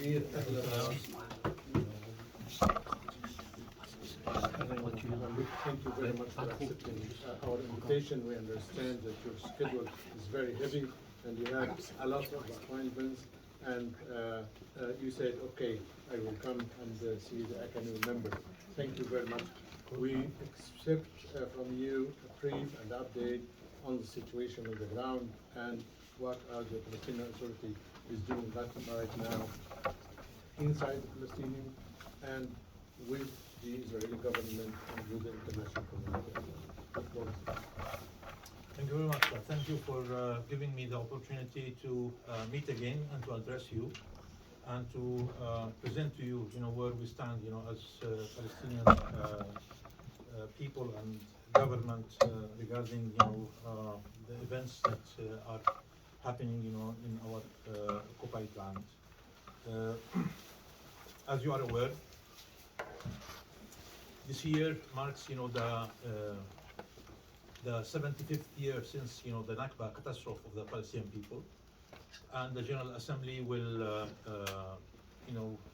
الوزير، أهلا. Thank you very much for accepting our invitation. We understand that your schedule is very heavy and you have a lot of appointments, and you said, okay, I will come and see the academy members. Thank you very much. We accept from you a brief and update on the situation on the ground and what the Palestinian Authority is doing right now inside the Palestinian and with the Israeli government and with the international community. Thank you very much. Thank you for giving me the opportunity to meet again and to address you and to present to you, where we stand, as Palestinian people and government regarding, the events that are happening, in our occupied land. As you are aware, this year marks, the 75th year since, the Nakba catastrophe of the Palestinian people, and the General Assembly will,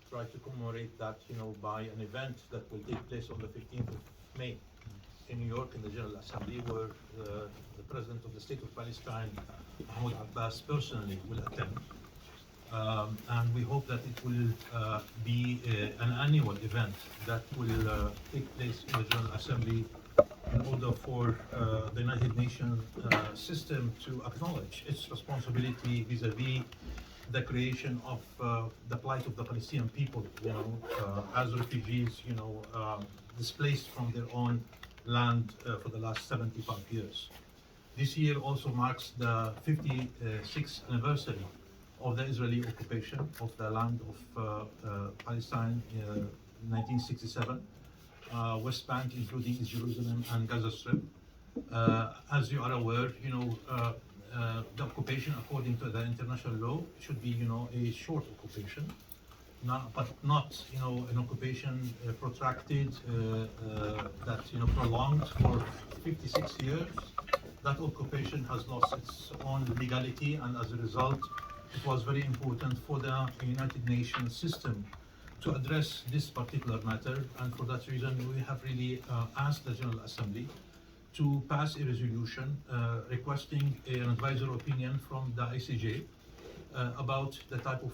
try to commemorate that, by an event that will take place on the 15th of May in New York in the General Assembly, where the President of the State of Palestine, Mahmoud Abbas, personally will attend. And we hope that it will be an annual event that will take place in the General Assembly in order for the United Nations system to acknowledge its responsibility vis-a-vis the creation of the plight of the Palestinian people, as refugees, displaced from their own land for the last 75 years. This year also marks the 56th anniversary of the Israeli occupation of the land of Palestine in 1967, West Bank, including East Jerusalem and Gaza Strip. As you are aware, the occupation, according to the international law, should be, a short occupation, but not, an occupation protracted, that, prolonged for 56 years. That occupation has lost its own legality, and as a result, it was very important for the United Nations system to address this particular matter, and for that reason we have really asked the General Assembly to pass a resolution requesting an advisory opinion from the ICJ about the type of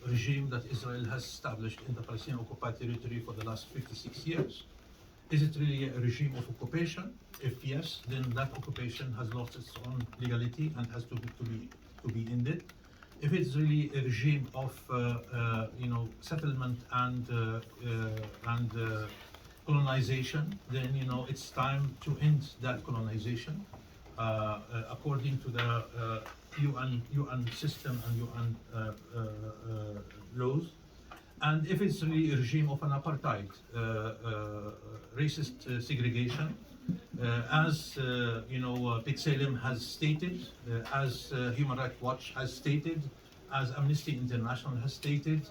regime that Israel has established in the Palestinian occupied territory for the last 56 years. Is it really a regime of occupation? If yes, then that occupation has lost its own legality and has to be ended. If it's really a regime of settlement and colonization, then it's time to end that colonization according to the UN system and UN laws. And if it's really a regime of an apartheid, racist segregation, as B'Tselem has stated, as Human Rights Watch has stated, as Amnesty International has stated,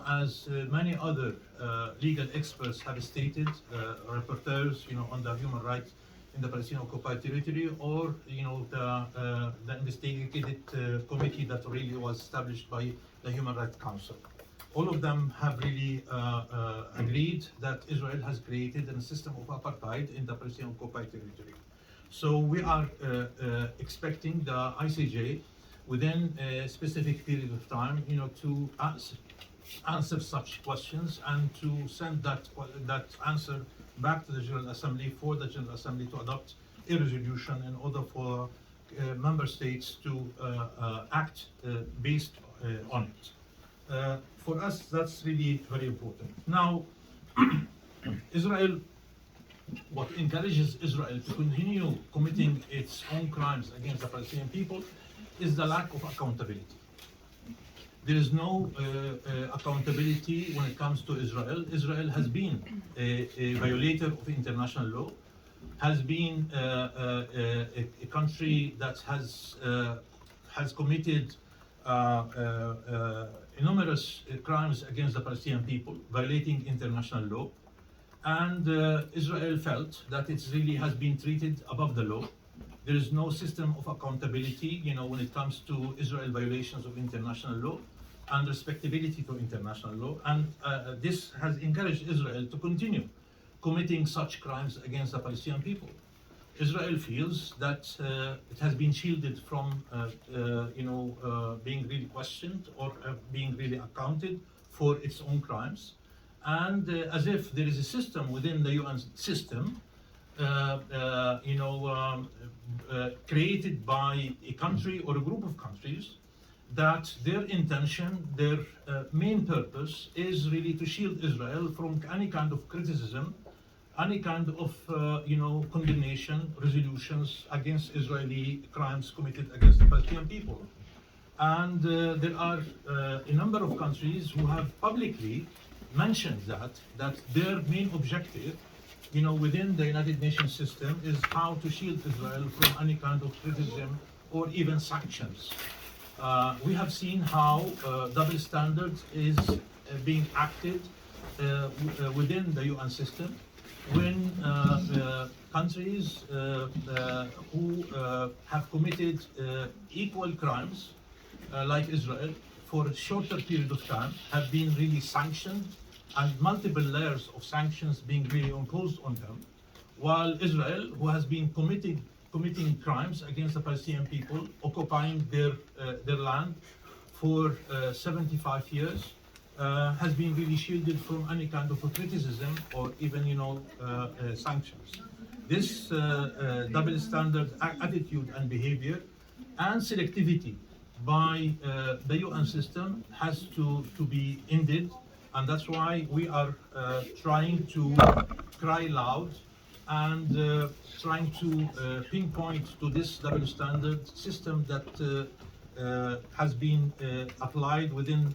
as many other legal experts have stated, reporters, on the human rights in the Palestinian occupied territory, or the investigative committee that really was established by the Human Rights Council. All of them have really agreed that Israel has created a system of apartheid in the Palestinian occupied territory. So we are expecting the ICJ within a specific period of time, to answer such questions and to send that answer back to the General Assembly for the General Assembly to adopt a resolution in order for member states to act based on it. For us, that's really very important. Now, Israel, what encourages Israel to continue committing its own crimes against the Palestinian people is the lack of accountability. There is no accountability when it comes to Israel. Israel has been a violator of international law, has been a country that has committed numerous crimes against the Palestinian people, violating international law, and Israel felt that it really has been treated above the law. There is no system of accountability, when it comes to Israel violations of international law. and respectability to international law, and this has encouraged Israel to continue committing such crimes against the Palestinian people. Israel feels that it has been shielded from, being really questioned or being really accounted for its own crimes, and as if there is a system within the UN system, created by a country or a group of countries, that their intention, their main purpose is really to shield Israel from any kind of criticism, any kind of condemnation, resolutions against Israeli crimes committed against the Palestinian people. And there are a number of countries who have publicly mentioned that their main objective, within the United Nations system, is how to shield Israel from any kind of criticism or even sanctions. We have seen how double standards is being acted within the UN system when countries who have committed equal crimes like Israel for a shorter period of time have been really sanctioned, and multiple layers of sanctions being really imposed on them, while Israel, who has been committing crimes against the Palestinian people, occupying their land for 75 years, has been really shielded from any kind of a criticism or even sanctions. This double standard attitude and behavior and selectivity by the UN system has to be ended, and that's why we are trying to cry loud and trying to pinpoint to this double standard system that has been applied within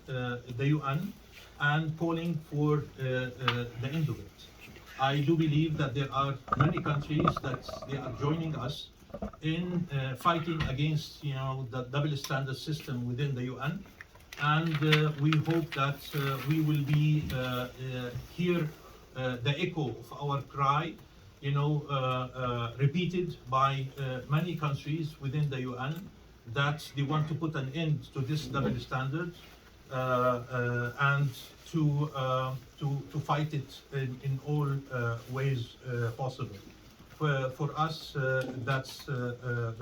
the UN, and calling for the end of it. I do believe that there are many countries that they are joining us in fighting against the double standard system within the UN, and we hope that we will be hear the echo of our cry, repeated by many countries within the UN, that they want to put an end to this double standard and to fight it in all ways possible. For us, that's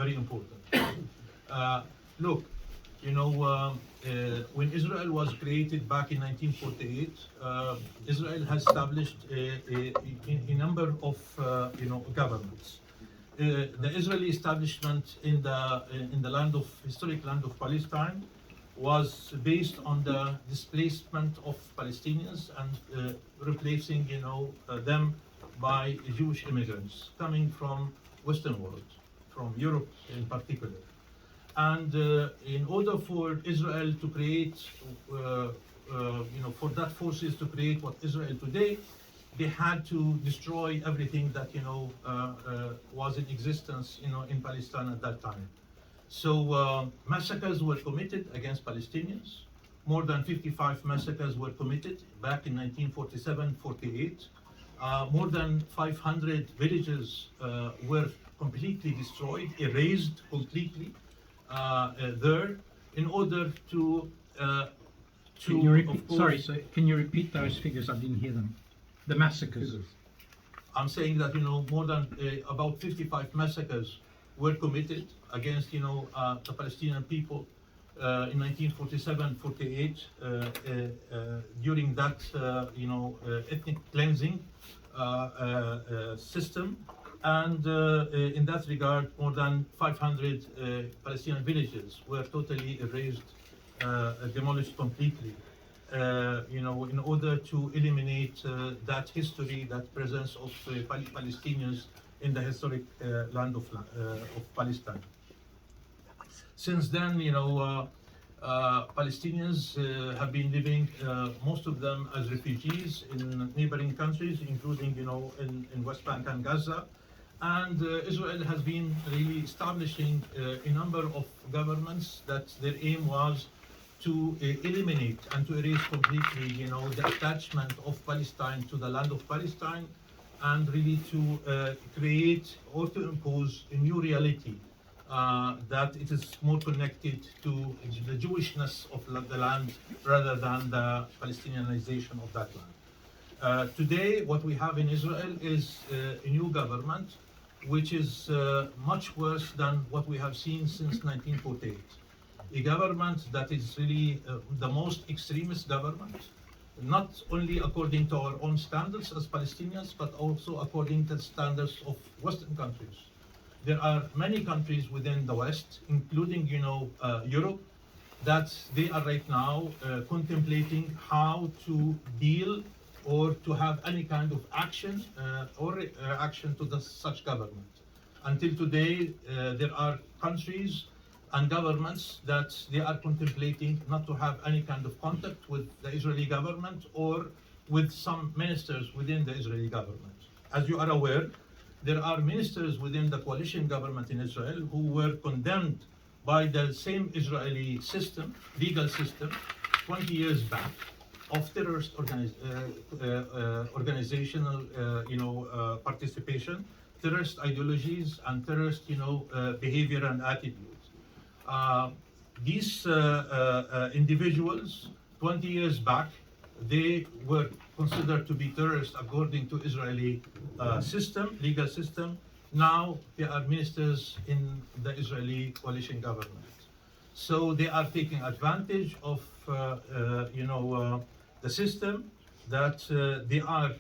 very important. Look, when Israel was created back in 1948, Israel has established a number of governments. The Israeli establishment in the historic land of Palestine was based on the displacement of Palestinians and replacing them by Jewish immigrants coming from Western world, from Europe in particular. And in order for Israel to create, for that forces to create what Israel today, they had to destroy everything that was in existence in Palestine at that time. So massacres were committed against Palestinians. More than 55 massacres were committed back in 1947-48. More than 500 villages were completely destroyed, erased completely there, in order to Can you repeat, can you repeat those figures? I didn't hear them. The massacres. I'm saying that more than about 55 massacres were committed against the Palestinian people in 1947-48 during that ethnic cleansing system, and in that regard, more than 500 Palestinian villages were totally erased, demolished completely. In order to eliminate that history, that presence of Palestinians in the historic land of Palestine. Since then, Palestinians have been living, most of them as refugees in neighboring countries, including in West Bank and Gaza. And Israel has been really establishing a number of governments that their aim was to eliminate and to erase completely, the attachment of Palestine to the land of Palestine, and really to create or to impose a new reality that it is more connected to the Jewishness of the land rather than the Palestinianization of that land. Today, what we have in Israel is a new government, which is much worse than what we have seen since 1948. A government that is really the most extremist government, not only according to our own standards as Palestinians, but also according to the standards of Western countries. There are many countries within the West, including, Europe, that they are right now contemplating how to deal or to have any kind of action or reaction to such government. Until today, there are countries and governments that they are contemplating not to have any kind of contact with the Israeli government or with some ministers within the Israeli government. As you are aware, there are ministers within the coalition government in Israel who were condemned by the same Israeli system, legal system, 20 years back, of terrorist organizational, participation, terrorist ideologies, and terrorist, behavior and attitudes. These individuals, 20 years back, they were considered to be terrorists according to Israeli legal system. Now they are ministers in the Israeli coalition government. So they are taking advantage of, the system that they are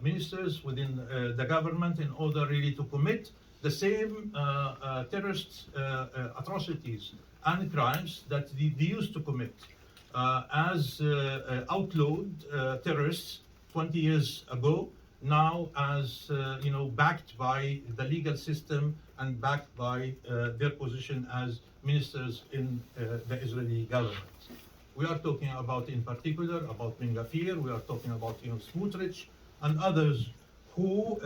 ministers within the government in order really to commit the same terrorist atrocities and crimes that they used to commit as outlawed terrorists 20 years ago, now as backed by the legal system and backed by their position as ministers in the Israeli government. We are talking about, in particular, about Ben Gvir. We are talking about Smotrich and others who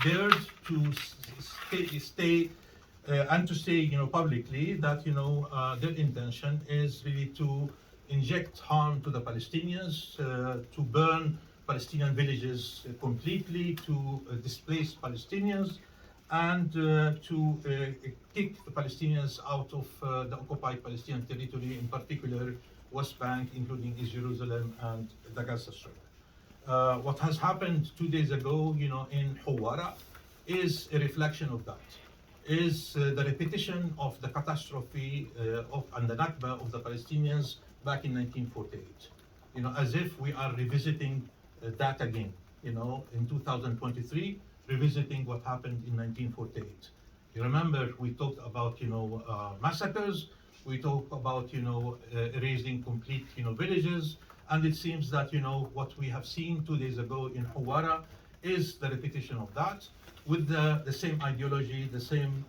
dared to stay and to say, publicly that their intention is really to inject harm to the Palestinians, to burn Palestinian villages completely, to displace Palestinians, and to kick the Palestinians out of the occupied Palestinian territory, in particular West Bank, including East Jerusalem and the Gaza Strip. What has happened 2 days ago, in Hawara, is a reflection of that. Is the repetition of the catastrophe and the Nakba of the Palestinians back in 1948. As if we are revisiting that again. In 2023, revisiting what happened in 1948. You remember we talked about massacres. We talked about erasing complete villages. And it seems that what we have seen 2 days ago in Hawara is the repetition of that, with the same ideology, the same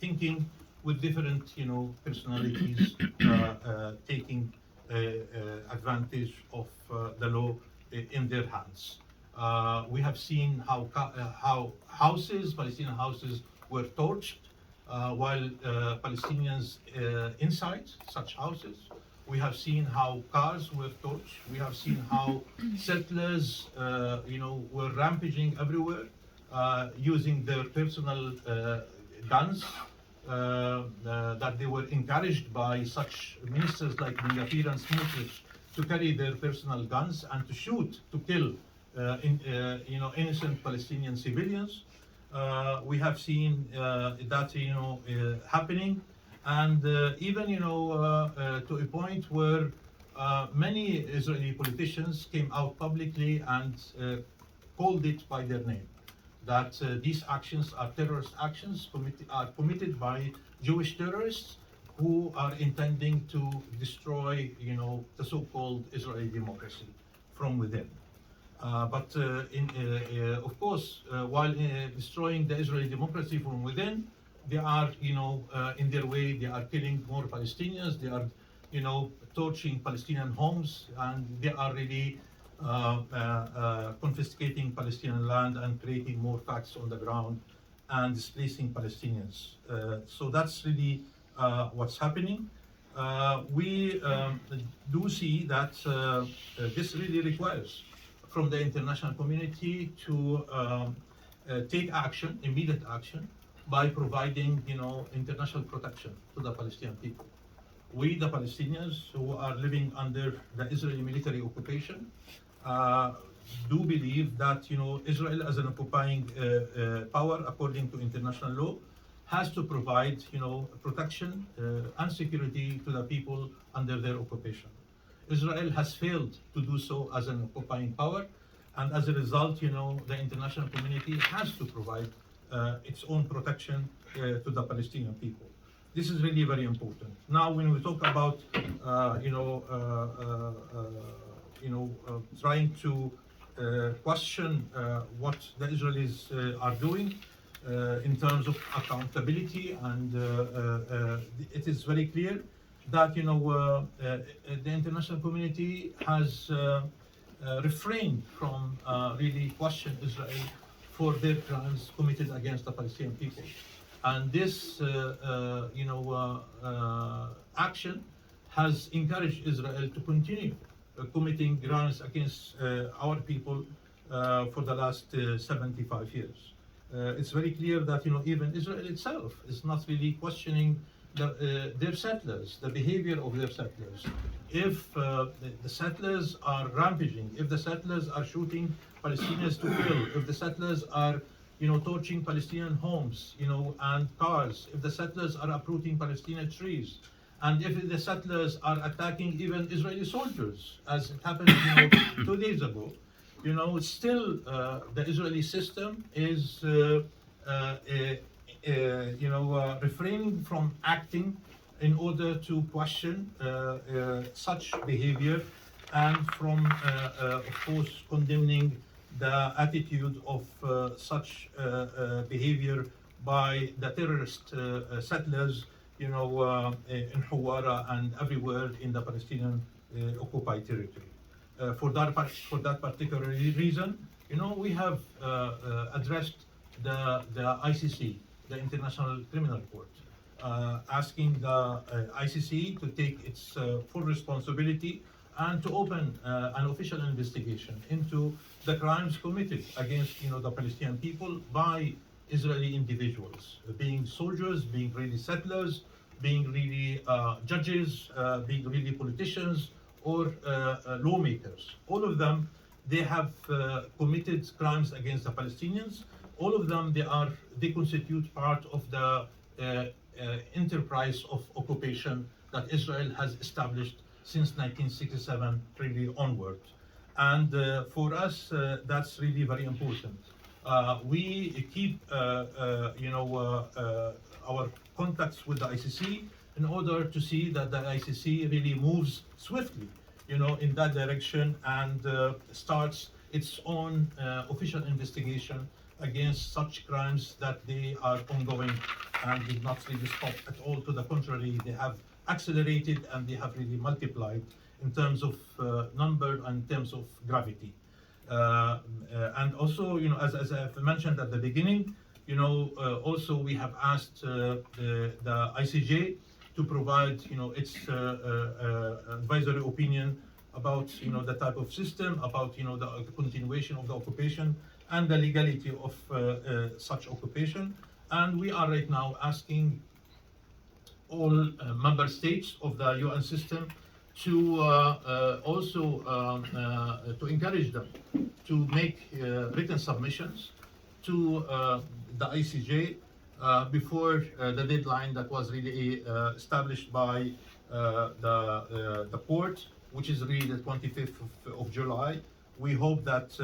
thinking, with different personalities taking advantage of the law in their hands. We have seen how Palestinian houses were torched while Palestinians inside such houses. We have seen how cars were torched. We have seen how settlers, were rampaging everywhere, using their personal guns, that they were encouraged by such ministers like Ben Gvir and Smotrich to carry their personal guns and to shoot, to kill innocent Palestinian civilians. We have seen that happening, and even to a point where many Israeli politicians came out publicly and called it by their name, that these actions are terrorist actions committed by Jewish terrorists who are intending to destroy the so-called Israeli democracy from within. But of course, while destroying the Israeli democracy from within, they are, in their way, they are killing more Palestinians. They are, torching Palestinian homes, and they are really confiscating Palestinian land and creating more facts on the ground and displacing Palestinians. So that's really what's happening. We do see that this really requires from the international community to take action, immediate action, by providing, international protection to the Palestinian people. We, the Palestinians who are living under the Israeli military occupation, do believe that, Israel as an occupying power, according to international law, has to provide, protection and security to the people under their occupation. Israel has failed to do so as an occupying power, and as a result, the international community has to provide its own protection to the Palestinian people. This is really very important. Now, when we talk about, trying to question what the Israelis are doing in terms of accountability, and it is very clear that the international community has refrained from really question Israel for their crimes committed against the Palestinian people. And this action has encouraged Israel to continue committing crimes against our people for the last 75 years. It's very clear that even Israel itself is not really questioning their settlers, the behavior of their settlers. If the settlers are rampaging, if the settlers are shooting Palestinians to kill, if the settlers are torching Palestinian homes, and cars, if the settlers are uprooting Palestinian trees, and if the settlers are attacking even Israeli soldiers, as it happened 2 days ago, still the Israeli system is refraining from acting in order to question such behavior, and from, of course, condemning the attitude of such behavior by the terrorist settlers, in Hawara and everywhere in the Palestinian occupied territory. For that particular reason, we have addressed the ICC, the International Criminal Court, asking the ICC to take its full responsibility and to open an official investigation into the crimes committed against the Palestinian people by Israeli individuals, being soldiers, being really settlers, being really judges, being really politicians, or lawmakers. All of them, they have committed crimes against the Palestinians. All of them, they constitute part of the enterprise of occupation that Israel has established since 1967 really onward. And for us, that's really very important. We keep our contacts with the ICC in order to see that the ICC really moves swiftly in that direction, and starts its own official investigation against such crimes that they are ongoing and did not really stop at all. To the contrary, they have accelerated and they have really multiplied in terms of number and in terms of gravity. And also, as I've mentioned at the beginning, also we have asked the ICJ to provide, its advisory opinion about, the type of system, about, the continuation of the occupation and the legality of such occupation. And we are right now asking all member states of the UN system to also to encourage them to make written submissions to the ICJ before the deadline that was really established by the court, which is really the 25th of July. We hope that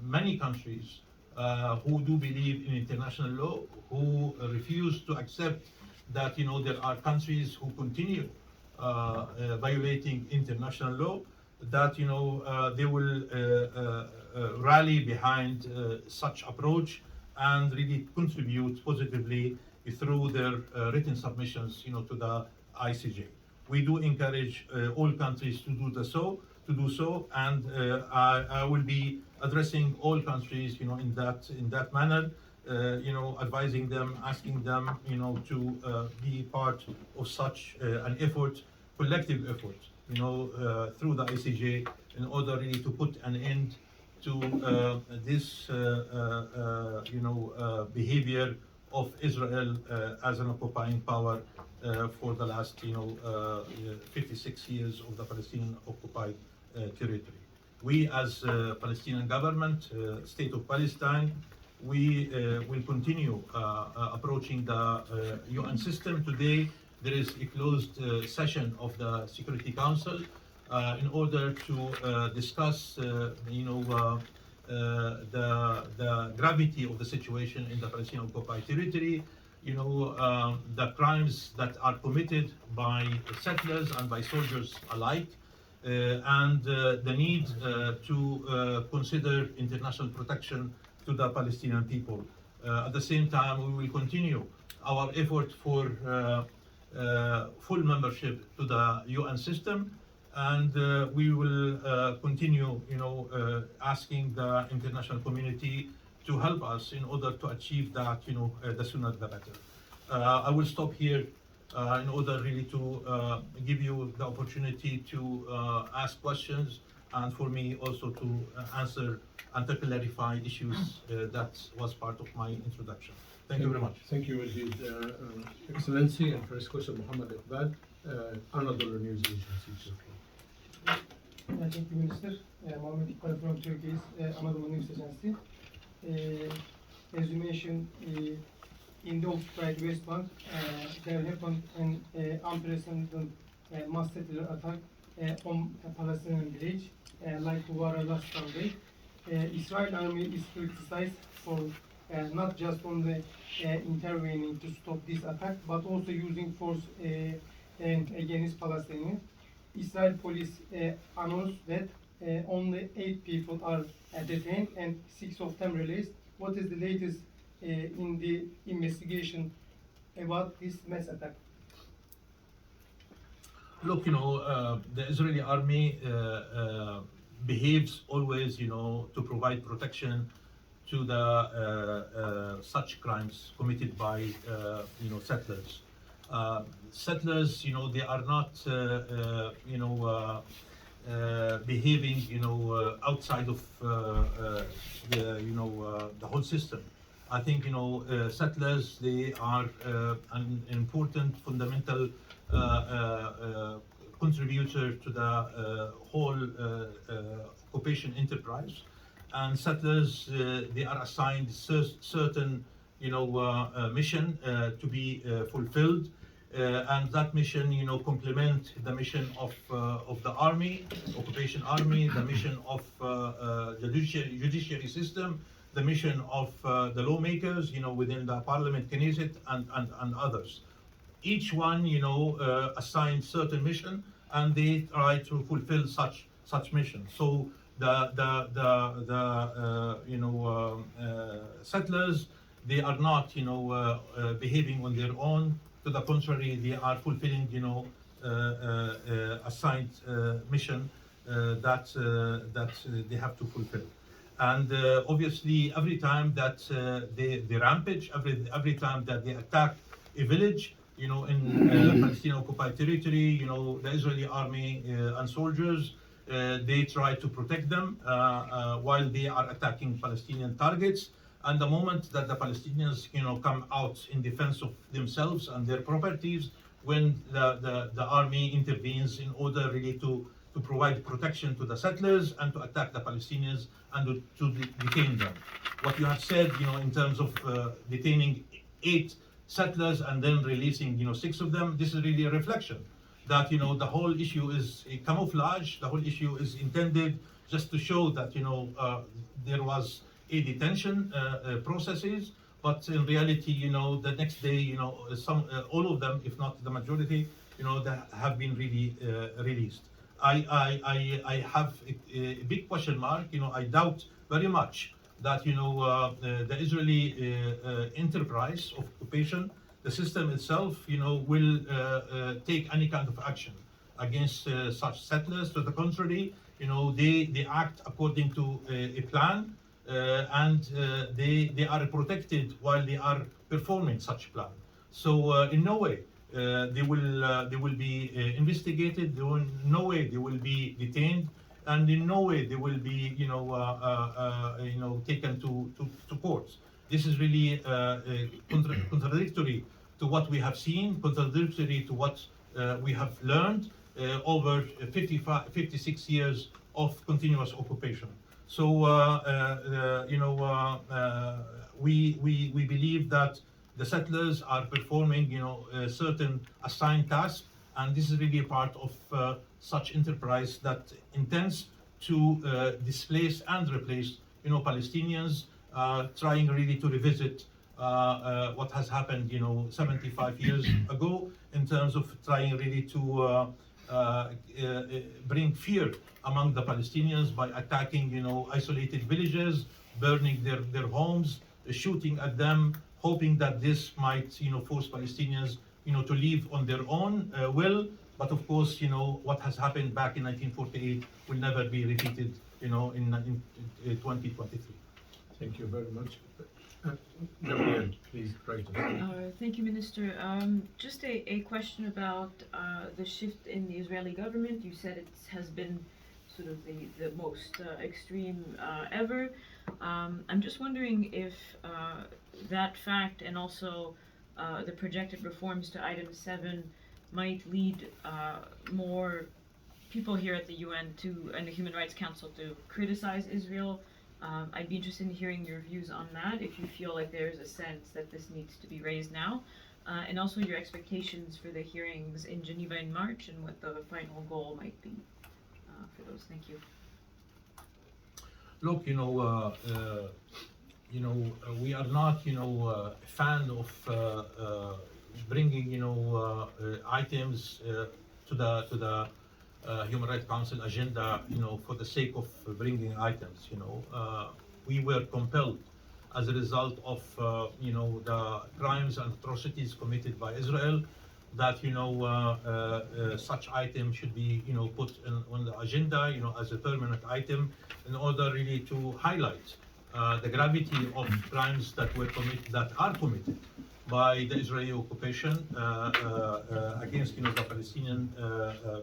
many countries who do believe in international law, who refuse to accept that there are countries who continue violating international law, that they will rally behind such approach and really contribute positively through their written submissions to the ICJ. We do encourage all countries to do so, and I will be addressing all countries in that manner, advising them, asking them to be part of such an effort, collective effort, through the ICJ, in order really to put an end to this behavior of Israel as an occupying power for the last 56 years of the Palestinian occupied territory. We as Palestinian government, State of Palestine, we will continue approaching the UN system. Today there is a closed session of the Security Council in order to discuss the gravity of the situation in the Palestinian occupied territory, the crimes that are committed by settlers and by soldiers alike, and the need to consider international protection to the Palestinian people. At the same time, we will continue our effort for full membership to the UN system, and we will continue, asking the international community to help us in order to achieve that, the sooner the better. I will stop here in order really to give you the opportunity to ask questions, and for me also to answer and to clarify issues that was part of my introduction. Thank you very much. Thank you, Wajid. Excellency, and first question, Mohammed Iqbal, Anadolu News Agency, Turkey. Thank you, Minister. Mohammed Iqbal from Turkey's Anadolu News Agency. As you mentioned, in the occupied West Bank, there happened an unprecedented mass settler attack on a Palestinian village, like Huwara last Sunday. Israel army is criticized for not just only intervening to stop this attack, but also using force against Palestinians. Israel police announced that only 8 people are detained and 6 of them released. What is the latest in the investigation about this mass attack? Look, the Israeli army behaves always, to provide protection to the such crimes committed by, settlers. Settlers, they are not, behaving, outside of the whole system. I think, settlers, they are an important, fundamental contributor to the whole occupation enterprise. And settlers, they are assigned certain, mission to be fulfilled, and that mission, complement the mission of the army, occupation army, the mission of the judiciary system, the mission of the lawmakers, within the parliament, Knesset, and others. Each one, assigned certain mission, and they try to fulfill such mission. So the settlers, they are not, behaving on their own. To the contrary, they are fulfilling, assigned mission that they have to fulfill. And obviously, every time that they rampage, every time that they attack a village, in Palestinian occupied territory, the Israeli army and soldiers, they try to protect them while they are attacking Palestinian targets. And the moment that the Palestinians, come out in defense of themselves and their properties, when the army intervenes in order really to provide protection to the settlers and to attack the Palestinians and to detain them. What you have said, in terms of detaining 8 settlers and then releasing, 6 of them, this is really a reflection that, the whole issue is a camouflage. The whole issue is intended just to show that, there was a detention processes, but in reality, the next day, all of them, if not the majority, that have been really released. I have a big question mark. I doubt very much that the Israeli enterprise of occupation, the system itself, will take any kind of action against such settlers. To the contrary, they act according to a plan, and they are protected while they are performing such plan. So in no way they will be investigated. In no way they will be detained. and in no way they will be, taken to court. This is really contradictory to what we have seen, contradictory to what we have learned over 56 years of continuous occupation. So, we believe that the settlers are performing, certain assigned tasks, and this is really a part of such enterprise that intends to displace and replace, Palestinians, trying really to revisit what has happened, 75 years ago, in terms of trying really to bring fear among the Palestinians by attacking, isolated villages, burning their homes, shooting at them, hoping that this might, force Palestinians, to leave on their own will. But of course, what has happened back in 1948 will never be repeated, in 2023. Thank you very much. Gabrielle, please, right. Thank you, Minister. Just a question about the shift in the Israeli government. You said it has been sort of the most extreme ever. I'm just wondering if that fact and also the projected reforms to Item 7 might lead more people here at the UN and the Human Rights Council to criticize Israel. I'd be interested in hearing your views on that, if you feel like there's a sense that this needs to be raised now, and also your expectations for the hearings in Geneva in March and what the final goal might be for those. Thank you. Look, we are not, a fan of bringing, items to the Human Rights Council agenda, for the sake of bringing items. We were compelled as a result of, the crimes and atrocities committed by Israel, that such items should be, put on the agenda, as a permanent item, in order really to highlight the gravity of crimes that are committed by the Israeli occupation against, the Palestinian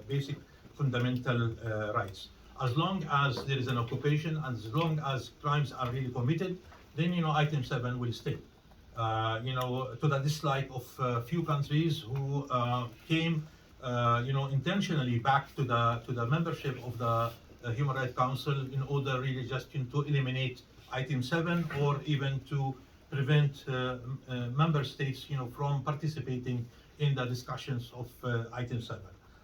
basic fundamental rights. As long as there is an occupation and as long as crimes are really committed, then Item 7 will stay. To the dislike of few countries who came, intentionally back to the membership of the Human Rights Council in order really just to eliminate Item 7, or even to prevent member states, from participating in the discussions of Item 7.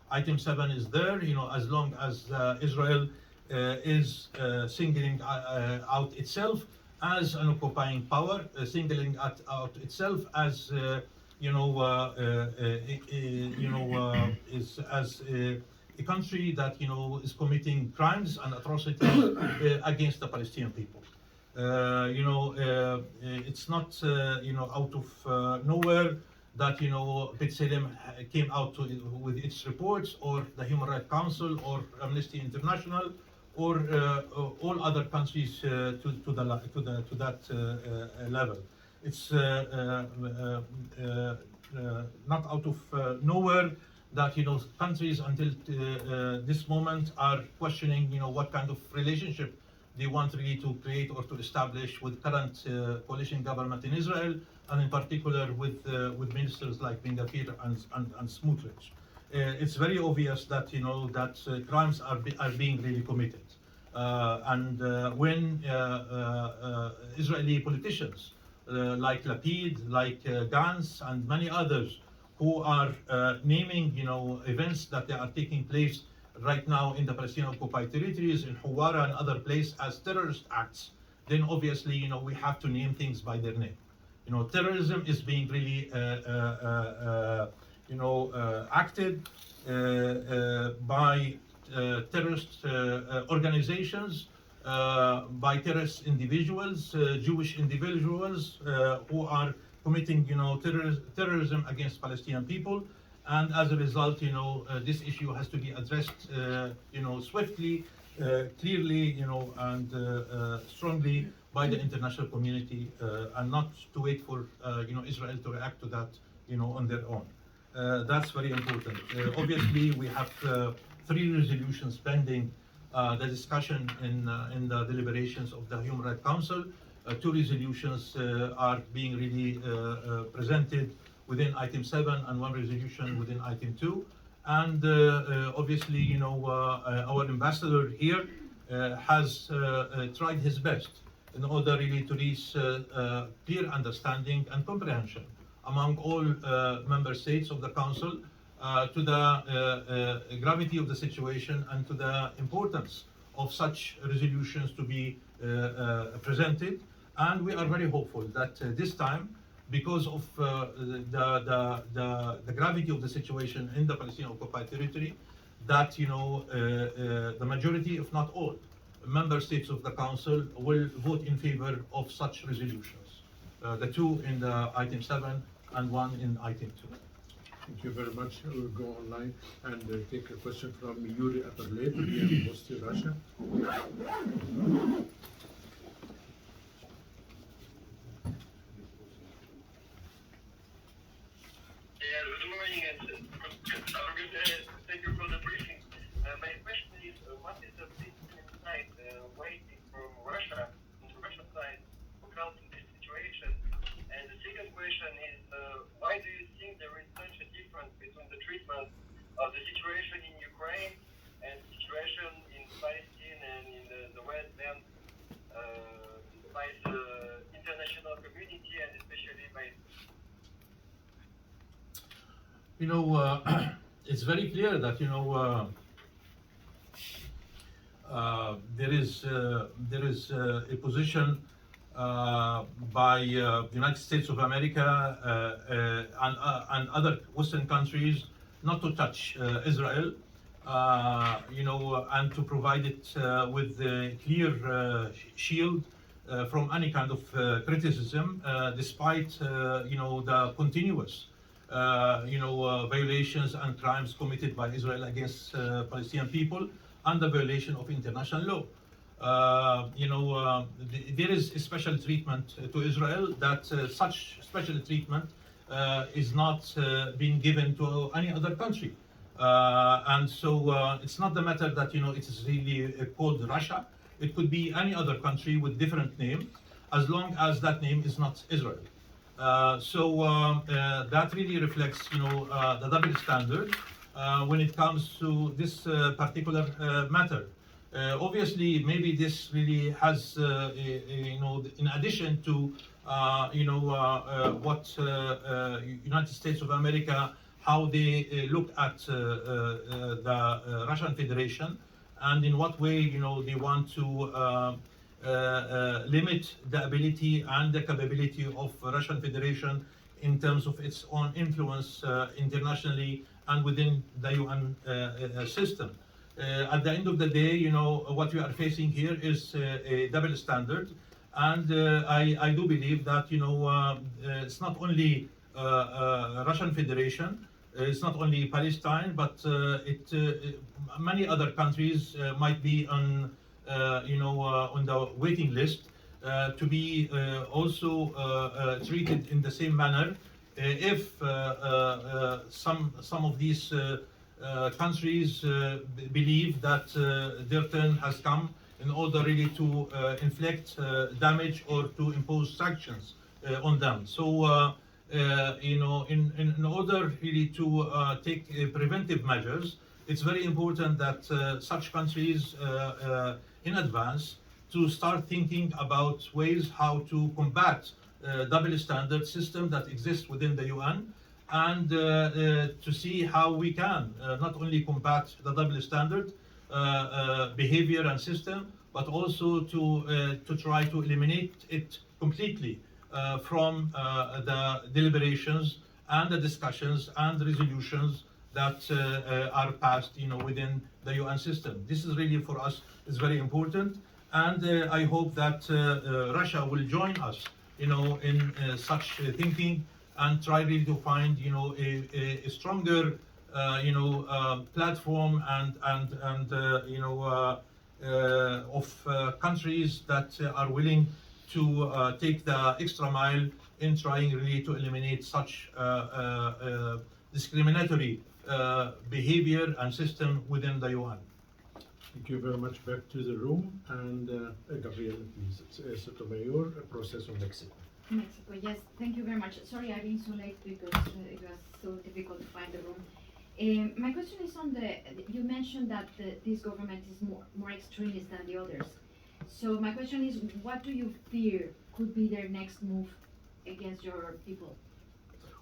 Item 7 is there, as long as Israel is singling out itself as an occupying power, singling out itself as is as a country that is committing crimes and atrocities against the Palestinian people. It's not out of nowhere that B'Tselem came out with its reports, or the Human Rights Council, or Amnesty International, or all other countries to that level. It's not out of nowhere that countries until this moment are questioning what kind of relationship they want really to create or to establish with current coalition government in Israel, and in particular with ministers like Ben Gvir and Smotrich. It's very obvious that that crimes are being really committed, and when Israeli politicians like Lapid, like Gantz, and many others who are naming events that are taking place right now in the Palestinian occupied territories, in Hawara and other places, as terrorist acts, then obviously we have to name things by their name. Terrorism is being really acted by terrorist organizations, by terrorist individuals, Jewish individuals who are committing terrorism against Palestinian people. And as a result, this issue has to be addressed, swiftly, clearly, and strongly by the international community, and not to wait for, Israel to react to that, on their own. That's very important. Obviously, we have 3 resolutions pending the discussion in the deliberations of the Human Rights Council. Two resolutions are being really presented within item 7 and one resolution within item 2. And obviously, you know, our ambassador here has tried his best in order really to reach clear understanding and comprehension among all member states of the Council to the gravity of the situation and to the importance of such resolutions to be presented. And we are very hopeful that this time, because of the gravity of the situation in the Palestinian occupied territory, that, you know, the majority, if not all, member states of the Council will vote in favor of such resolutions. The two in the item 7 and one in item 2. Thank you very much. We'll go online and take a question from Yuri Atarlet in Mosty, Russia. Good morning and thank you for the briefing. My question is, what is the Palestinian side waiting from Russia, on the Russian side, for help in this situation? And the second question is, why do you think there is such a difference between the treatment of the situation in Ukraine and the situation in Palestine and in the West Bank by the international community and especially by... You know, it's very clear that, you know, there is a position by the United States of America and other Western countries not to touch Israel, you know, and to provide it with a clear shield from any kind of criticism, despite, you know, the continuous violations and crimes committed by Israel against Palestinian people and the violation of international law. There is a special treatment to Israel that such special treatment is not being given to any other country. And so it's not the matter that, you know, it is really called Russia. It could be any other country with different name, as long as that name is not Israel. That really reflects, you know, the double standard when it comes to this particular matter. Obviously, maybe this really has, you know, in addition to, what United States of America, how they look at the Russian Federation, and in what way, you know, they want to limit the ability and the capability of Russian Federation in terms of its own influence internationally and within the UN system. At the end of the day, you know, what we are facing here is a double standard, and I do believe that, you know, it's not only Russian Federation, it's not only Palestine, but many other countries might be on on the waiting list to be also treated in the same manner if some of these countries believe that their turn has come in order really to inflict damage or to impose sanctions on them. So, in order really to take preventive measures, it's very important that such countries in advance to start thinking about ways how to combat double standard system that exists within the UN, and to see how we can not only combat the double standard behavior and system, but also to try to eliminate it completely from the deliberations and the discussions and resolutions that are passed, within the UN system. This is really for us is very important, and I hope that Russia will join us, in such thinking, and try really to find, a stronger, platform and of countries that are willing to take the extra mile in trying really to eliminate such discriminatory behavior and system within the UN. Thank you very much. Back to the room, and Gabriela, please. Sotomayor, process on Mexico. Mexico, yes, thank you very much. Sorry I've been so late because it was so difficult to find the room. My question is on you mentioned that this government is more extremist than the others. So my question is, what do you fear could be their next move against your people?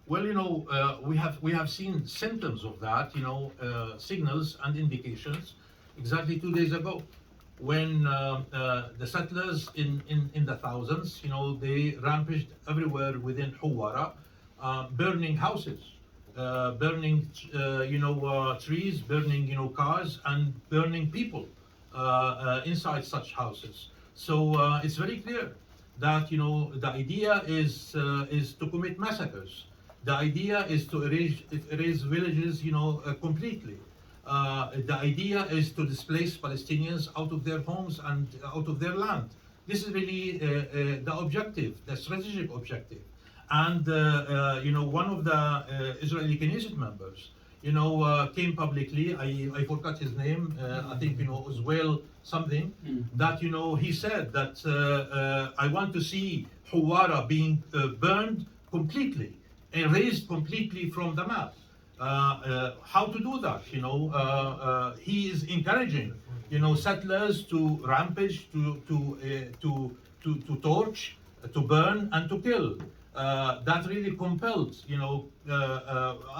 Well, we have seen symptoms of that, signals and indications exactly 2 days ago, when the settlers in the thousands, they rampaged everywhere within Hawara, burning houses, burning, trees, burning, cars, and burning people inside such houses. So it's very clear that, the idea is to commit massacres. The idea is to erase villages, completely. The idea is to displace Palestinians out of their homes and out of their land. This is really the objective, the strategic objective. And one of the Israeli Knesset members, came publicly. I forgot his name. I think Oswell something. That he said that I want to see Hawara being burned completely, erased completely from the map. How to do that? He is encouraging, settlers to rampage, to torch, to burn, and to kill. That really compelled,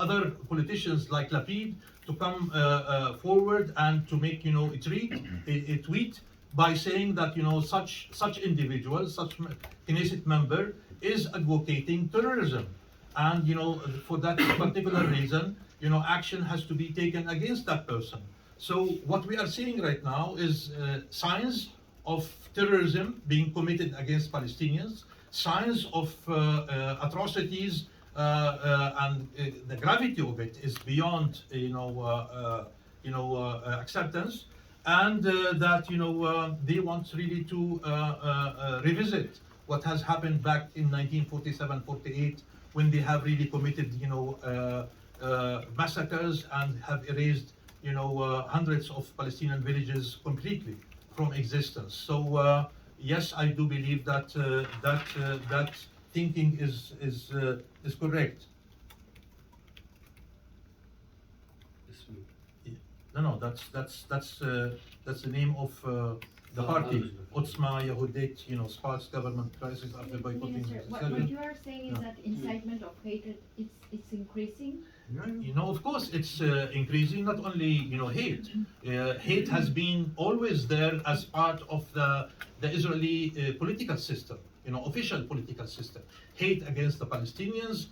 other politicians like Lapid to come forward and to make, a tweet by saying that, such individuals, such Knesset member is advocating terrorism. And, for that particular reason, action has to be taken against that person. So what we are seeing right now is signs of terrorism being committed against Palestinians, signs of atrocities, and the gravity of it is beyond, acceptance, and that, they want really to revisit what has happened back in 1947-48, when they have really committed, massacres and have erased, hundreds of Palestinian villages completely from existence. So yes, I do believe that that thinking is correct. No, that's the name of the party, Otzma Yehudit, Sparks government crisis after boycotting. Minister, what you are saying is that incitement of hatred, it's increasing? Of course it's increasing, not only, hate. Hate has been always there as part of the Israeli political system, official political system. Hate against the Palestinians,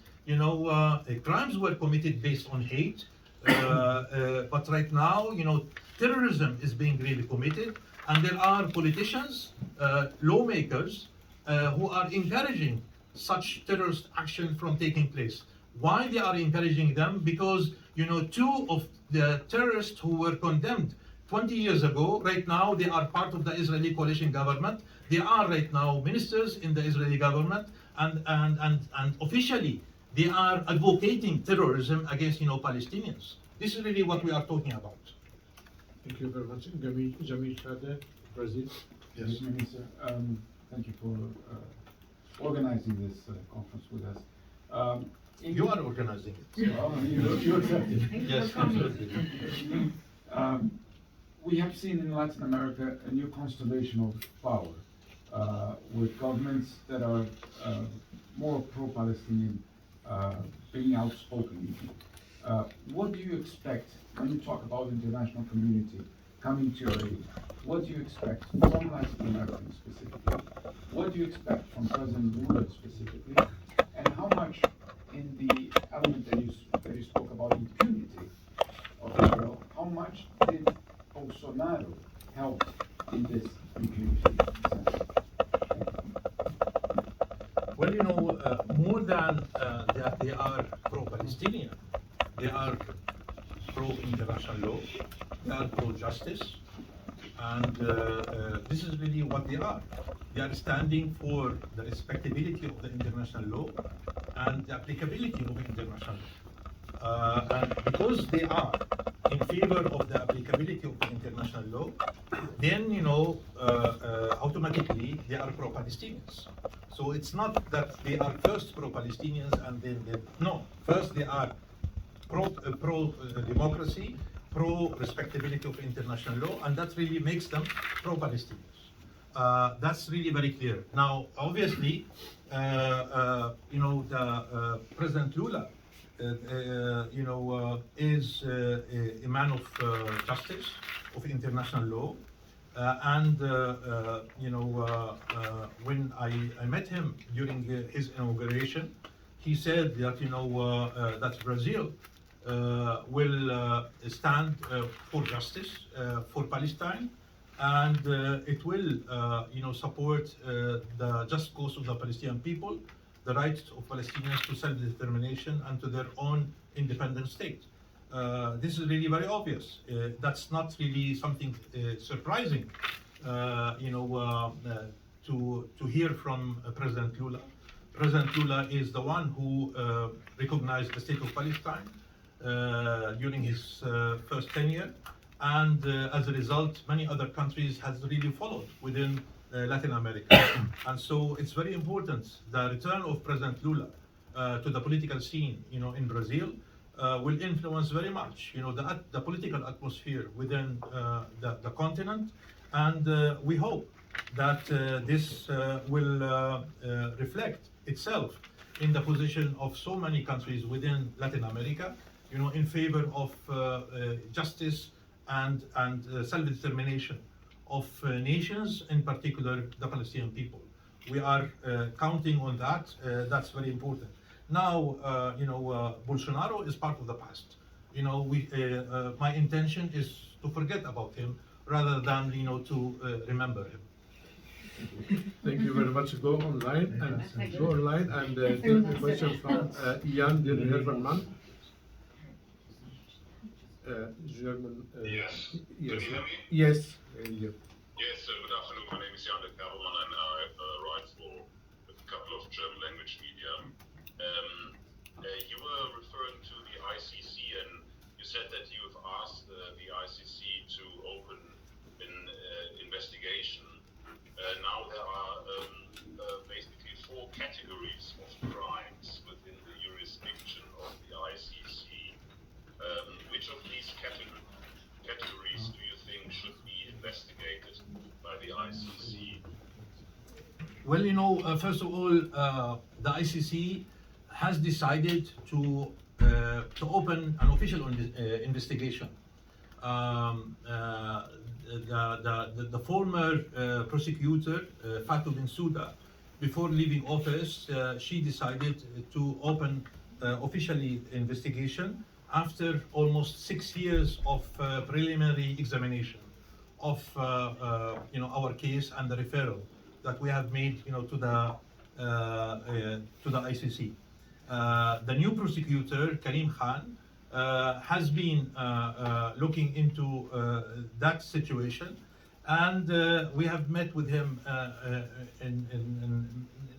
crimes were committed based on hate. But right now, terrorism is being really committed. And there are politicians, lawmakers, who are encouraging such terrorist action from taking place. Why they are encouraging them? Because, two of the terrorists who were condemned 20 years ago, right now they are part of the Israeli coalition government. They are right now ministers in the Israeli government, and officially they are advocating terrorism against, Palestinians. This is really what we are talking about. Thank you very much. Jamil Shadeh, Brazil. Yes, Minister. Thank you for organizing this conference with us. You are organizing it. You accepted. Yes, absolutely. We have seen in Latin America a new constellation of power, with governments that are more pro-Palestinian being outspoken. What do you expect when you talk about the international community coming to your aid? What do you expect from Latin Americans specifically? What do you expect from President Lula specifically? And how much in the element that you spoke about, impunity of Israel, how much did Bolsonaro help in this impunity? Well, more than that they are pro-Palestinian, they are pro-international law, they are pro-justice, and this is really what they are. They are standing for the respectability of the international law and the applicability of international law. And because they are in favor of the applicability of the international law, then, automatically they are pro-Palestinians. So it's not that they are first pro-Palestinians and then no. First they are pro-democracy, pro-respectability of international law, and that really makes them pro-Palestinians. That's really very clear. Now, obviously, President Lula, is a man of justice, of international law, when I met him during his inauguration, he said that that Brazil will stand for justice for Palestine, and it will support the just cause of the Palestinian people, the right of Palestinians to self-determination and to their own independent state. This is really very obvious. That's not really something surprising, to hear from President Lula. President Lula is the one who recognized the state of Palestine during his first tenure, and as a result, many other countries has really followed within Latin America. And so it's very important the return of President Lula to the political scene, in Brazil, will influence very much, the political atmosphere within the continent, and we hope that this will reflect itself in the position of so many countries within Latin America, in favor of justice and self-determination of nations, in particular the Palestinian people. We are counting on that. That's very important. Now, Bolsonaro is part of the past. My intention is to forget about him rather than, to remember him. Thank you very much. Go online and take a question from Jan de Herberman. German. Yes. Yes. Can you hear me? Yes. Yes, good afternoon. My name is Jan de Herberman, and I write for a couple of German language media. You were referring to the ICC, and you said that you have asked the ICC to open an investigation. Now there are basically 4 categories of crimes within the jurisdiction of the ICC. Which of these categories do you think should be investigated by the ICC? Well, first of all, the ICC has decided to open an official investigation. The former prosecutor, Fatou Bensouda, before leaving office, she decided to open officially investigation after almost 6 years of preliminary examination of our case and the referral that we have made to the ICC. The new prosecutor, Karim Khan, has been looking into that situation, and we have met with him in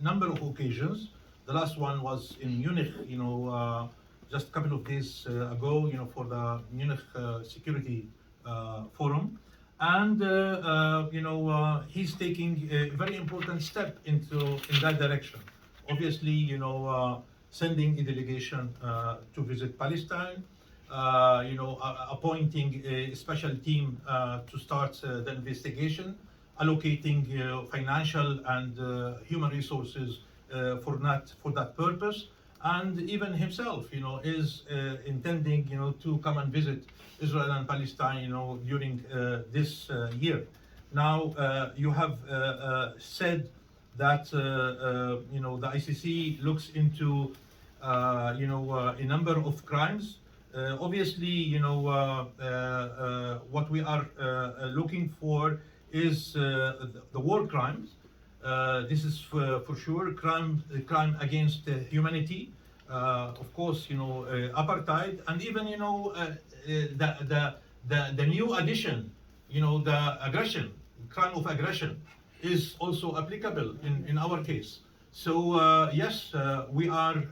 a number of occasions. The last one was in Munich, just a couple of days ago, for the Munich Security Forum, and he's taking a very important step in that direction. Obviously, sending a delegation to visit Palestine, appointing a special team to start the investigation, allocating financial and human resources for that purpose. And even himself, is intending, to come and visit Israel and Palestine, during this year. Now, you have said that, the ICC looks into, a number of crimes. Obviously, what we are looking for is the war crimes. This is for sure crime against humanity. Of course, apartheid, and even the new addition, the aggression, crime of aggression, is also applicable in our case. So yes, we are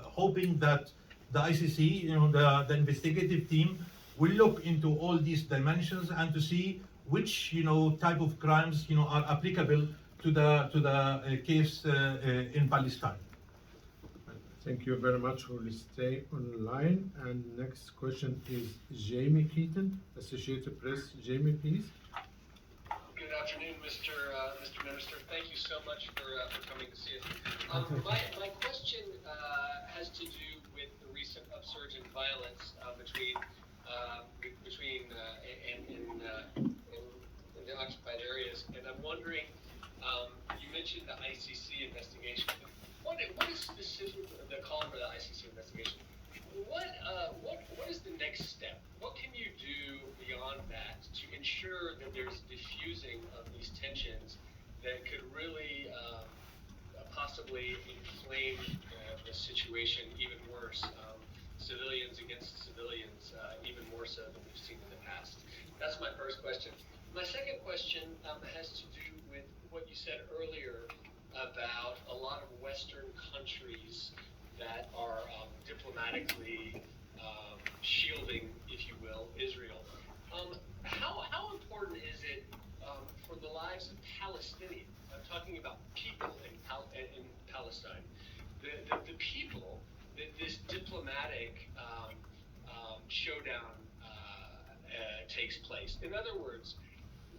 hoping that the ICC, the investigative team, will look into all these dimensions and to see which type of crimes are applicable to the case in Palestine. Thank you very much. We'll stay online. And next question is Jamie Keaton, Associated Press. Jamie, please. Good afternoon, Mr. Minister. Thank you so much for coming to see us. My question has to do with the recent upsurge in violence in the occupied areas, and I'm wondering. You mentioned the ICC investigation. What is specific the call for the ICC investigation? What is the next step? What can you do beyond that to ensure that there's diffusing of these tensions that could really possibly inflame the situation even worse, civilians against civilians, even more so than we've seen in the past? That's my first question. My second question has to do with what you said earlier about a lot of Western countries that are diplomatically shielding, if you will, Israel. How important is it for the lives of Palestinians? I'm talking about people in Palestine. The people that this diplomatic showdown takes place. In other words,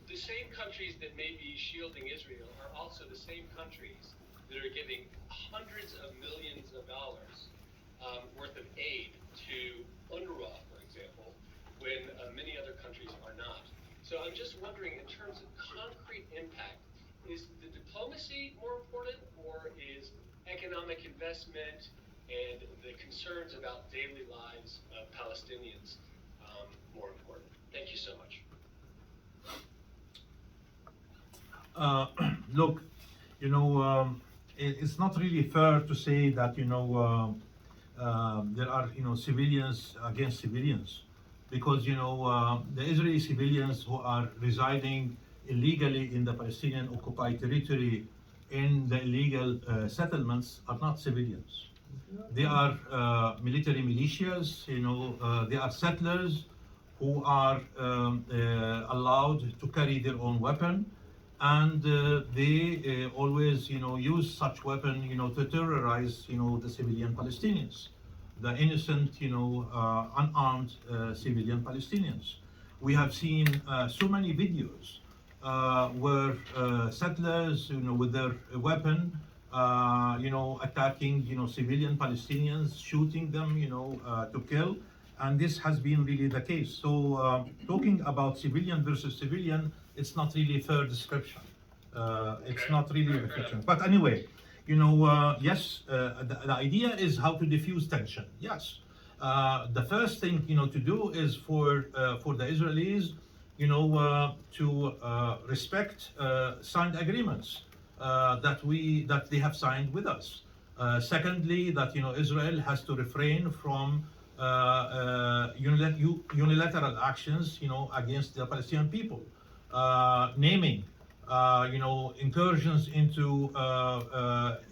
the same countries that may be shielding Israel are also the same countries that are giving hundreds of millions of dollars worth of aid to UNRWA, for example, when many other countries are not. So I'm just wondering, in terms of concrete impact, is the diplomacy more important, or is economic investment and the concerns about daily lives of Palestinians more important? Thank you so much. Look, it's not really fair to say that there are civilians against civilians, because the Israeli civilians who are residing illegally in the Palestinian occupied territory in the illegal settlements are not civilians. They are military militias. They are settlers who are allowed to carry their own weapon. And they always, use such weapon, to terrorize, the civilian Palestinians, the innocent, unarmed civilian Palestinians. We have seen so many videos where settlers, with their weapon, attacking, civilian Palestinians, shooting them, to kill. And this has been really the case. So talking about civilian versus civilian, it's not really a fair description. It's not really a description. But anyway, yes, the idea is how to diffuse tension. Yes. The first thing, to do is for the Israelis, to respect signed agreements that they have signed with us. Secondly, that, Israel has to refrain from unilateral actions, against the Palestinian people. Naming, incursions into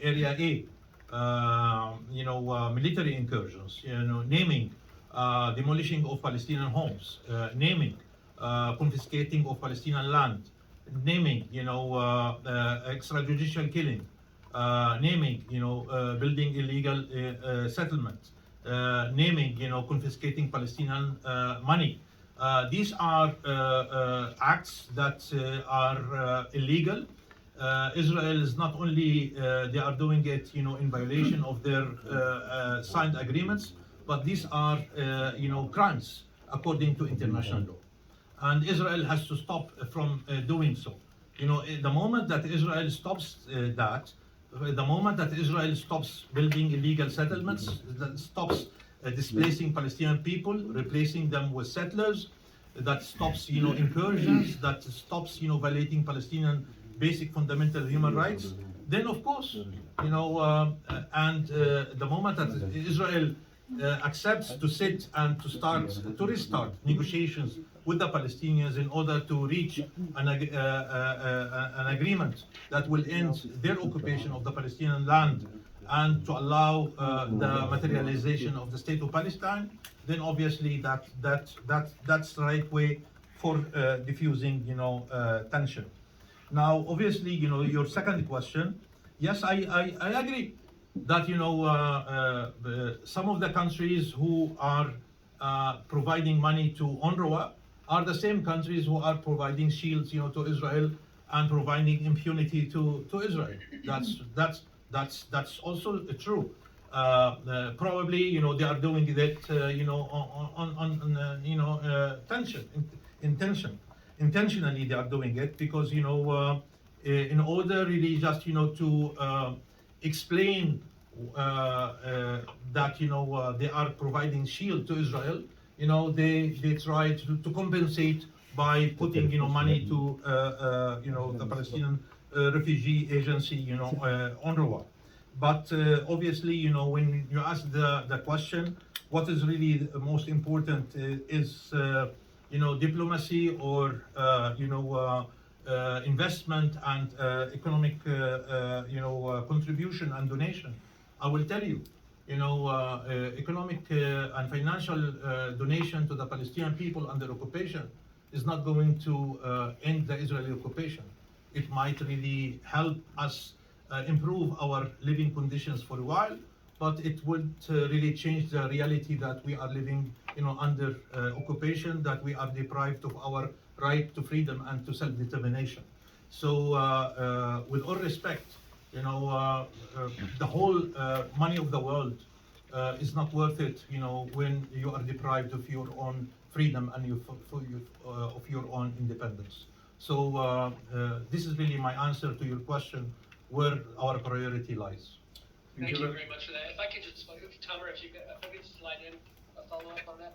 Area A, military incursions, naming, demolishing of Palestinian homes, naming, confiscating of Palestinian land, naming, extrajudicial killing, naming, building illegal settlements, naming, confiscating Palestinian money. These are acts that are illegal. Israel is not only they are doing it, in violation of their signed agreements, but these are, crimes according to international law, and Israel has to stop from doing so. The moment that Israel stops that, the moment that Israel stops building illegal settlements, that stops displacing Palestinian people, replacing them with settlers, that stops, incursions, that stops, violating Palestinian basic fundamental human rights, then of course, the moment that Israel accepts to sit and to restart negotiations with the Palestinians in order to reach an agreement that will end their occupation of the Palestinian land and to allow the materialization of the state of Palestine, then obviously that's the right way for diffusing, tension. Now, obviously, your second question, yes, I agree that, some of the countries who are providing money to UNRWA are the same countries who are providing shields, to Israel and providing impunity to Israel. That's also true. Probably, they are doing that, intentionally they are doing it because, in order really just, to explain that, they are providing shield to Israel, they try to compensate by putting, money to, the Palestinian Refugee Agency, UNRWA. But obviously, when you ask the question, what is really the most important is, diplomacy or, investment and economic, contribution and donation. I will tell you, economic and financial donation to the Palestinian people under occupation is not going to end the Israeli occupation. It might really help us improve our living conditions for a while, but it would really change the reality that we are living, under occupation, that we are deprived of our right to freedom and to self-determination. So, with all respect, the whole money of the world is not worth it, when you are deprived of your own freedom and of your own independence. So this is really my answer to your question, where our priority lies. Thank you very much for that. If I could just, Tamer, if I could just slide in a follow-up on that.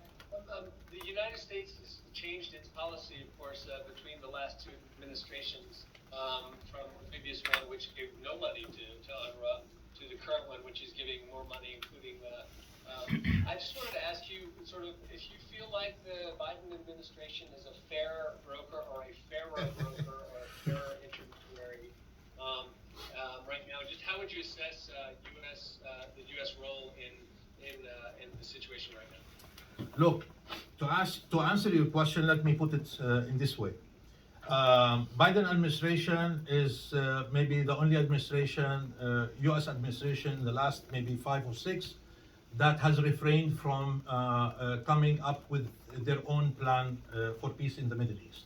The United States has changed its policy, of course, between the last two administrations, from the previous one, which gave no money to UNRWA, to the current one, which is giving more money, including I just wanted to ask you, sort of, if you feel like the Biden administration is a fair broker or a fairer broker or a fairer intermediary right now, just how would you assess the U.S. role in the situation right now? Look, to answer your question, let me put it in this way. Biden administration is maybe the only administration, U.S. administration in the last maybe 5 or 6 that has refrained from coming up with their own plan for peace in the Middle East.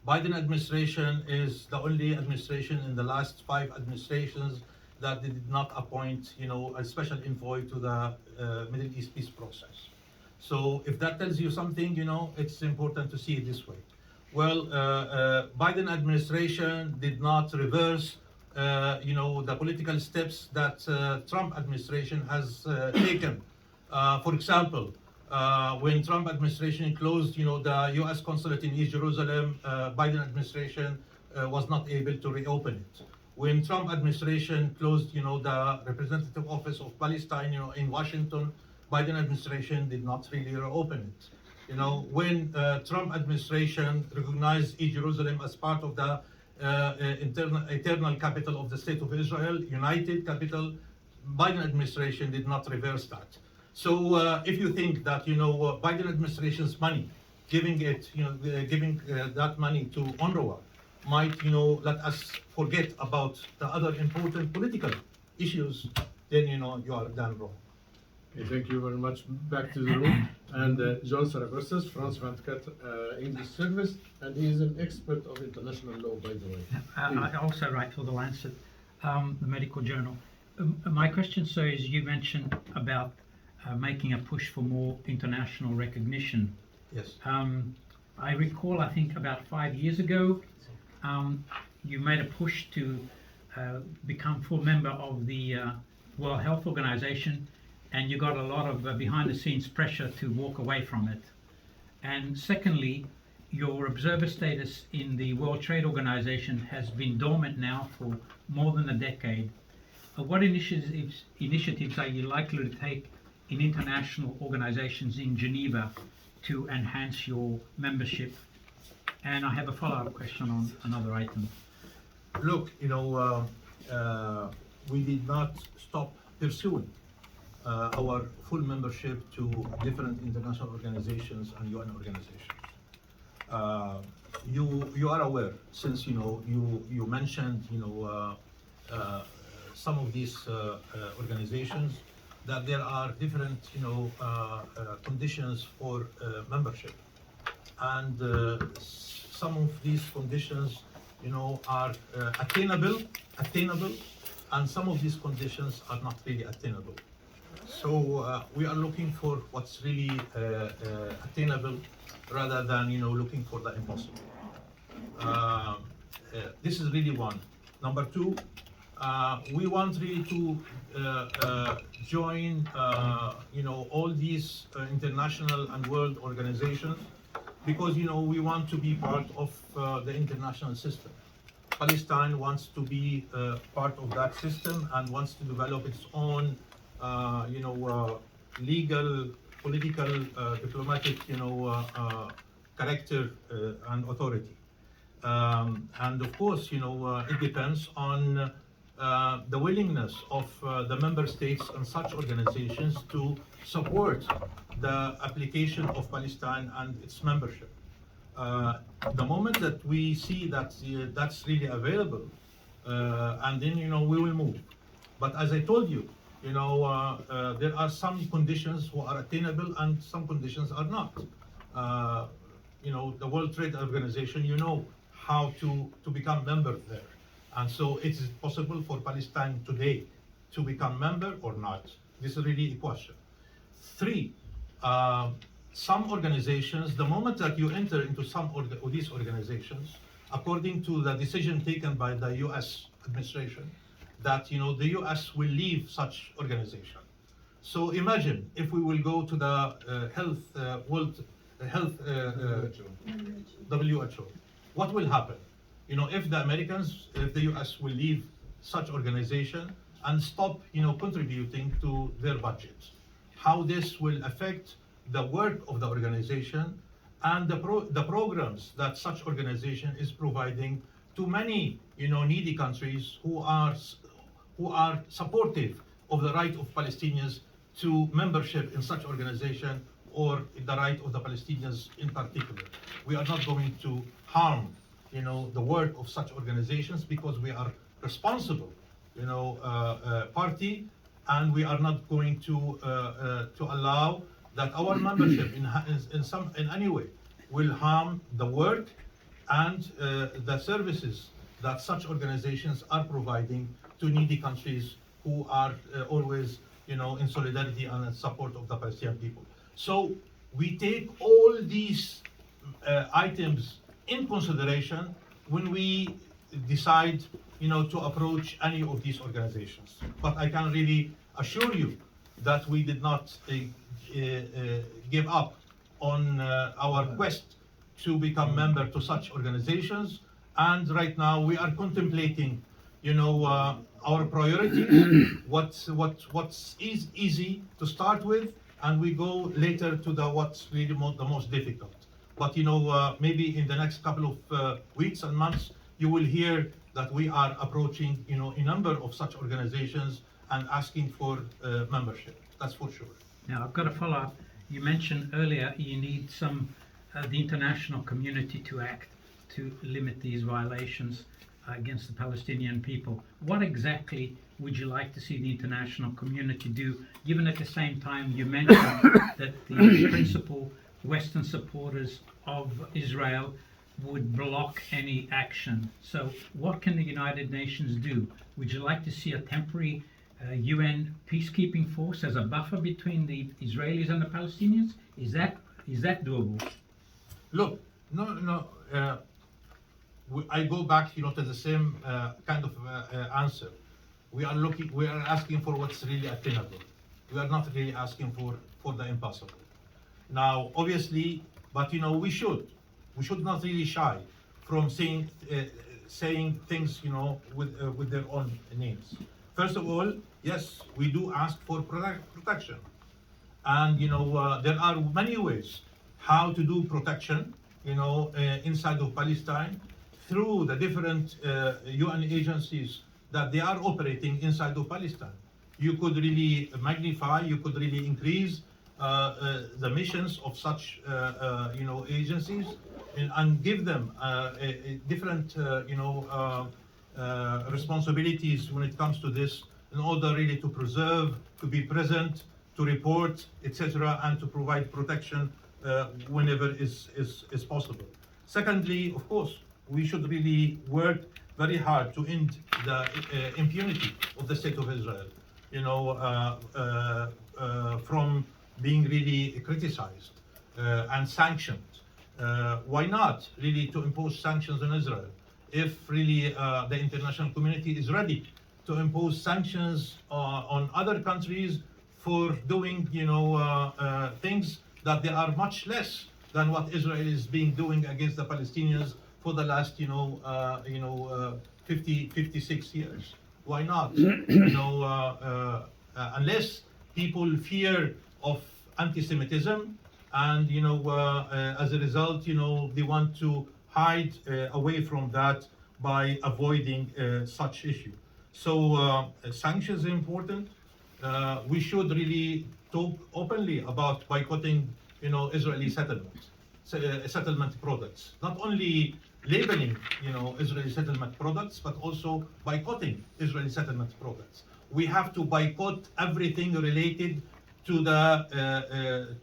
Biden administration is the only administration in the last 5 administrations that did not appoint, a special envoy to the Middle East peace process. So if that tells you something, it's important to see it this way. Well, Biden administration did not reverse, the political steps that Trump administration has taken. For example, when Trump administration closed, the U.S. consulate in East Jerusalem, Biden administration was not able to reopen it. When Trump administration closed, the representative office of Palestine, in Washington, Biden administration did not really reopen it. When Trump administration recognized East Jerusalem as part of the eternal capital of the State of Israel, united capital, Biden administration did not reverse that. So if you think that, Biden administration's money, giving that money to UNRWA might, let us forget about the other important political issues, then, you are done wrong. Okay, thank you very much. Back to the room. And John Saragossas, France 24 English Service, and he is an expert of international law, by the way. I also write for The Lancet, the medical journal. My question, sir, is you mentioned about making a push for more international recognition. Yes. I recall, I think about 5 years ago, you made a push to become full member of the World Health Organization, and you got a lot of behind-the-scenes pressure to walk away from it. And secondly, your observer status in the World Trade Organization has been dormant now for more than a decade. What initiatives are you likely to take in international organizations in Geneva to enhance your membership? And I have a follow-up question on another item. Look, we did not stop pursuing our full membership to different international organizations and UN organizations. You are aware, since you mentioned some of these organizations, that there are different conditions for membership, and some of these conditions are attainable, and some of these conditions are not really attainable. So we are looking for what's really attainable, rather than looking for the impossible. This is really one. Number two, we want really to join all these international and world organizations, because we want to be part of the international system. Palestine wants to be part of that system and wants to develop its own legal, political, diplomatic character and authority. And of course, it depends on the willingness of the member states and such organizations to support the application of Palestine and its membership. The moment that we see that that's really available, and then we will move. But as I told you, there are some conditions who are attainable and some conditions are not. The World Trade Organization, how to become member there. And so it is possible for Palestine today to become member or not. This is really a question. Three, some organizations, the moment that you enter into some of these organizations, according to the decision taken by the US administration, that the US will leave such organization. So imagine if we will go to the World Health WHO. What will happen? If the Americans, if the US will leave such organization and stop, contributing to their budget, how this will affect the work of the organization and the programs that such organization is providing to many, needy countries who are supportive of the right of Palestinians to membership in such organization, or the right of the Palestinians in particular. We are not going to harm, the work of such organizations, because we are responsible, party, and we are not going to allow that our membership in any way will harm the work and the services that such organizations are providing to needy countries who are always, in solidarity and in support of the Palestinian people. So we take all these items in consideration when we decide, to approach any of these organizations. But I can really assure you that we did not give up on our quest to become member to such organizations. And right now we are contemplating, our priorities, what's easy to start with, and we go later to what's really the most difficult. But maybe in the next couple of weeks and months, you will hear that we are approaching, a number of such organizations and asking for membership. That's for sure. Now, I've got a follow-up. You mentioned earlier you need the international community to act to limit these violations against the Palestinian people. What exactly would you like to see the international community do, given at the same time you mentioned that the principal Western supporters of Israel would block any action? So what can the United Nations do? Would you like to see a temporary UN peacekeeping force as a buffer between the Israelis and the Palestinians? Is that doable? Look, no. I go back, to the same kind of answer. We are asking for what's really attainable. We are not really asking for the impossible. Now, obviously, but we should not really shy from saying things, with their own names. First of all, yes, we do ask for protection, and there are many ways how to do protection, inside of Palestine, through the different UN agencies that they are operating inside of Palestine. you could really magnify, you could really increase the missions of such agencies and give them different responsibilities when it comes to this, in order really to preserve, to be present, to report, etc., and to provide protection whenever is possible. Secondly, of course, we should really work very hard to end the impunity of the State of Israel, from being really criticized and sanctioned. Why not really to impose sanctions on Israel? If really the international community is ready to impose sanctions on other countries for doing, things that they are much less than what Israel is doing against the Palestinians for the last, 56 years. Why not? Unless people fear of anti-Semitism, and as a result, they want to hide away from that by avoiding such issue. So sanctions are important. We should really talk openly about boycotting, Israeli settlement products. Not only labeling, Israeli settlement products, but also boycotting Israeli settlement products. We have to boycott everything related to the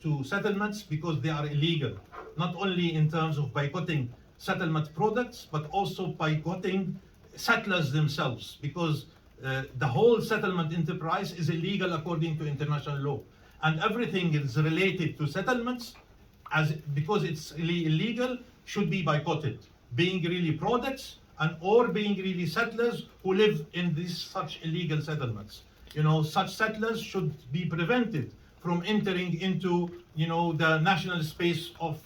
to settlements because they are illegal. Not only in terms of boycotting settlement products, but also boycotting settlers themselves, because the whole settlement enterprise is illegal according to international law, and everything is related to settlements, because it's really illegal, should be boycotted, being really products and or being really settlers who live in these such illegal settlements. Such settlers should be prevented from entering into the national space of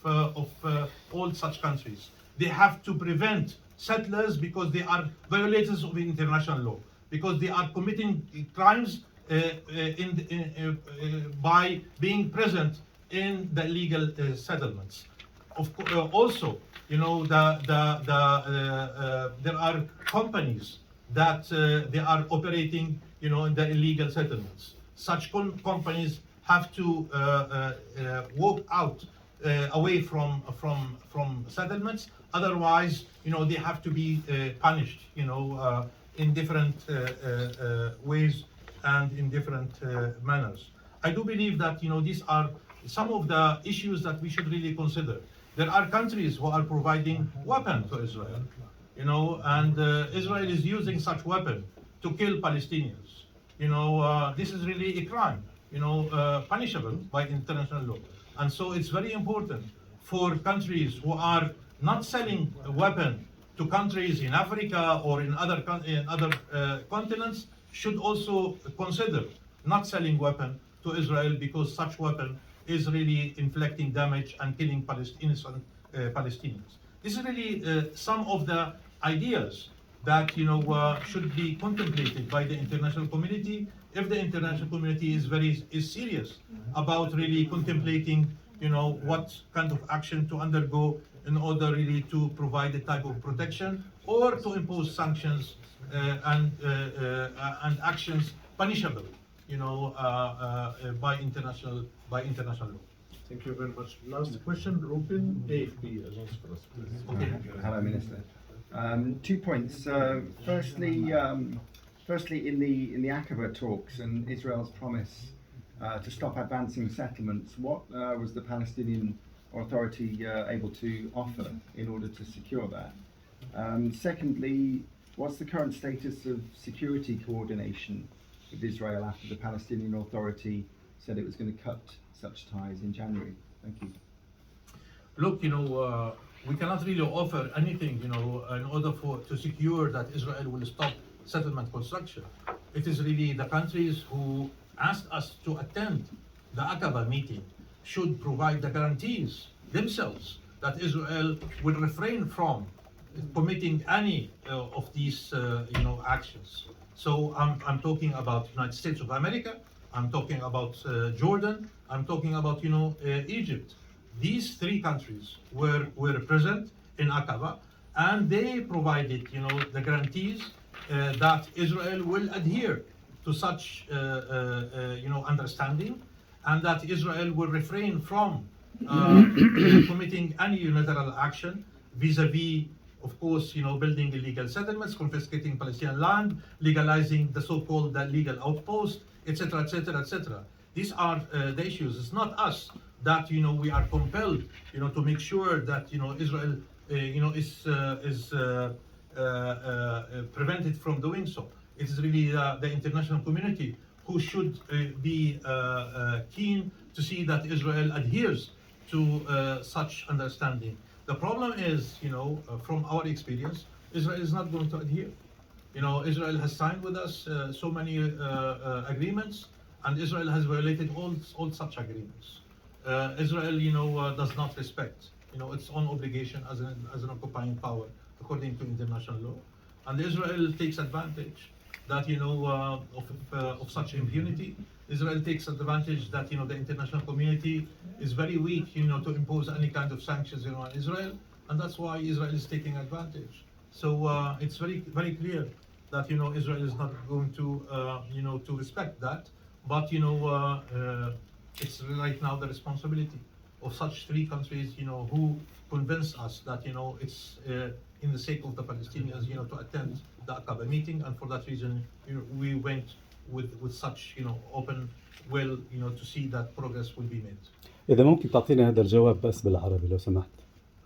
all such countries. They have to prevent settlers because they are violators of international law, because they are committing crimes by being present in the illegal settlements. Also, there are companies that they are operating, in the illegal settlements. Such companies have to walk out away from settlements. Otherwise, they have to be punished, in different ways and in different manners. I do believe that these are some of the issues that we should really consider. There are countries who are providing weapons to Israel, and Israel is using such weapon to kill Palestinians. This is really a crime, punishable by international law. And so it's very important for countries who are not selling a weapon to countries in Africa or in other continents should also consider not selling weapon to Israel, because such weapon is really inflicting damage and killing innocent Palestinians. This is really some of the ideas that should be contemplated by the international community, if the international community is serious about really contemplating what kind of action to undergo in order really to provide a type of protection or to impose sanctions and actions punishable by international law. Thank you very much. Last question, Rupin, AFP. Okay. Hello, Minister. 2 points. Firstly, in the Aqaba talks and Israel's promise to stop advancing settlements, what was the Palestinian Authority able to offer in order to secure that? Secondly, what's the current status of security coordination with Israel after the Palestinian Authority said it was going to cut such ties in January? Thank you. Look, we cannot really offer anything, in order to secure that Israel will stop settlement construction. It is really the countries who asked us to attend the Aqaba meeting should provide the guarantees themselves that Israel will refrain from committing any of these, actions. So I'm talking about United States of America. I'm talking about Jordan. I'm talking about Egypt. These three countries were present in Aqaba, and they provided the guarantees that Israel will adhere to such understanding, and that Israel will refrain from committing any unilateral action vis-a-vis, of course, building illegal settlements, confiscating Palestinian land, legalizing the so-called legal outpost, etc., etc., etc. These are the issues. It's not us that we are compelled, to make sure that Israel, is prevented from doing so. It is really the international community who should be keen to see that Israel adheres to such understanding. The problem is, from our experience, Israel is not going to adhere. Israel has signed with us so many agreements, and Israel has violated all such agreements. Israel, does not respect, its own obligation as an occupying power according to international law, and Israel takes advantage that of such impunity. Israel takes advantage that the international community is very weak, to impose any kind of sanctions on Israel, and that's why Israel is taking advantage. So it's very very clear that Israel is not going to to respect that, but it's right now the responsibility of such three countries who convince us that it's in the sake of the Palestinians to attend the Aqaba meeting, and for that reason we went with such open will to see that progress will be made. إذا ممكن تعطينا هذا الجواب بس بالعربي لو سمحت.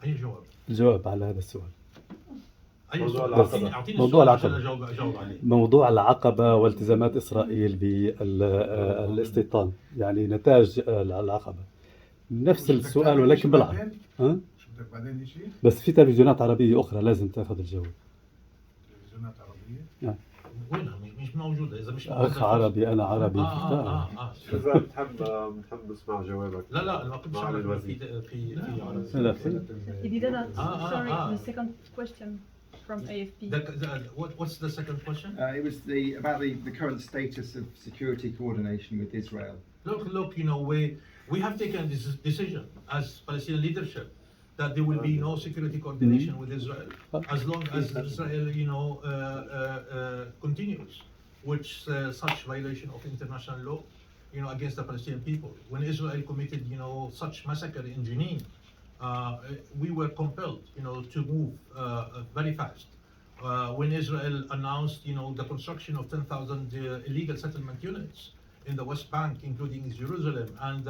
أي جواب؟ الجواب على هذا السؤال. أي سؤال؟ أعطيني موضوع السؤال عشان العقبة. أجاوب عليه. موضوع العقبة والتزامات إسرائيل بالاستيطان، يعني نتاج العقبة. نفس السؤال ولكن بالعربي. بس في تلفزيونات عربية أخرى لازم تأخذ الجواب. تلفزيونات عربية؟ وينها؟ مش موجودة. إذا مش موجودة أخ عربي أنا عربي. إذا بنحب نسمع جوابك. لا ما كنتش عارف في عربي. لا في. He did that. Sorry, the second question from AFP. What's the second question? It was about the current status of security coordination with Israel. Look, we have taken this decision as Palestinian leadership that there will be no security coordination with Israel as long as Israel, continues with such violation of international law, against the Palestinian people. When Israel committed, such massacre in Jnif, we were compelled, to move very fast. When Israel announced, the construction of 10,000 illegal settlement units in the West Bank, including Jerusalem, and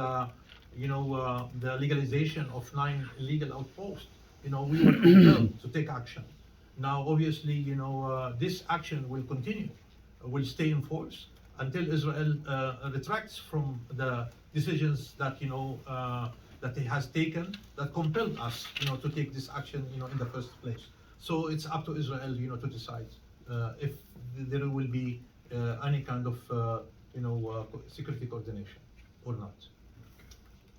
the legalization of 9 illegal outposts, we were compelled to take action. Now, obviously, this action will continue, will stay in force until Israel retracts from the decisions that that it has taken that compelled us, to take this action, in the first place. So it's up to Israel, to decide if there will be any kind of security coordination or not.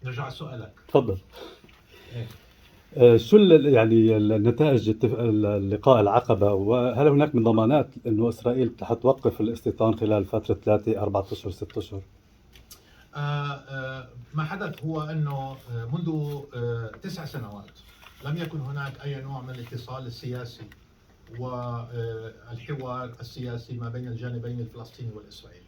نرجع لسؤالك. تفضل. شو يعني النتائج اللقاء العقبة، وهل هناك من ضمانات إنه إسرائيل حتوقف الاستيطان خلال فترة 3-4 أشهر 6 أشهر؟ ما حدث هو أنه منذ 9 سنوات لم يكن هناك أي نوع من الاتصال السياسي والحوار السياسي ما بين الجانبين الفلسطيني والإسرائيلي.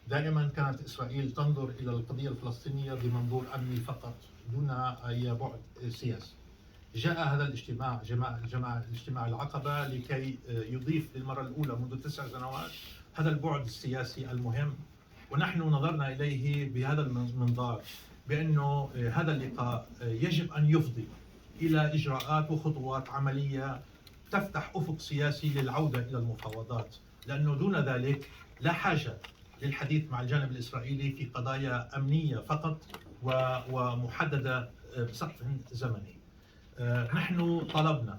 دائما كانت إسرائيل تنظر إلى القضية الفلسطينية بمنظور أمني فقط دون أي بعد سياسي. جاء هذا الاجتماع الاجتماع العقبة لكي يضيف للمرة الأولى منذ 9 سنوات هذا البعد السياسي المهم، ونحن نظرنا إليه بهذا المنظار بأنه هذا اللقاء يجب أن يفضي إلى إجراءات وخطوات عملية تفتح أفق سياسي للعودة إلى المفاوضات، لأنه دون ذلك لا حاجة للحديث مع الجانب الإسرائيلي في قضايا أمنية فقط ومحددة بسقف زمني. نحن طلبنا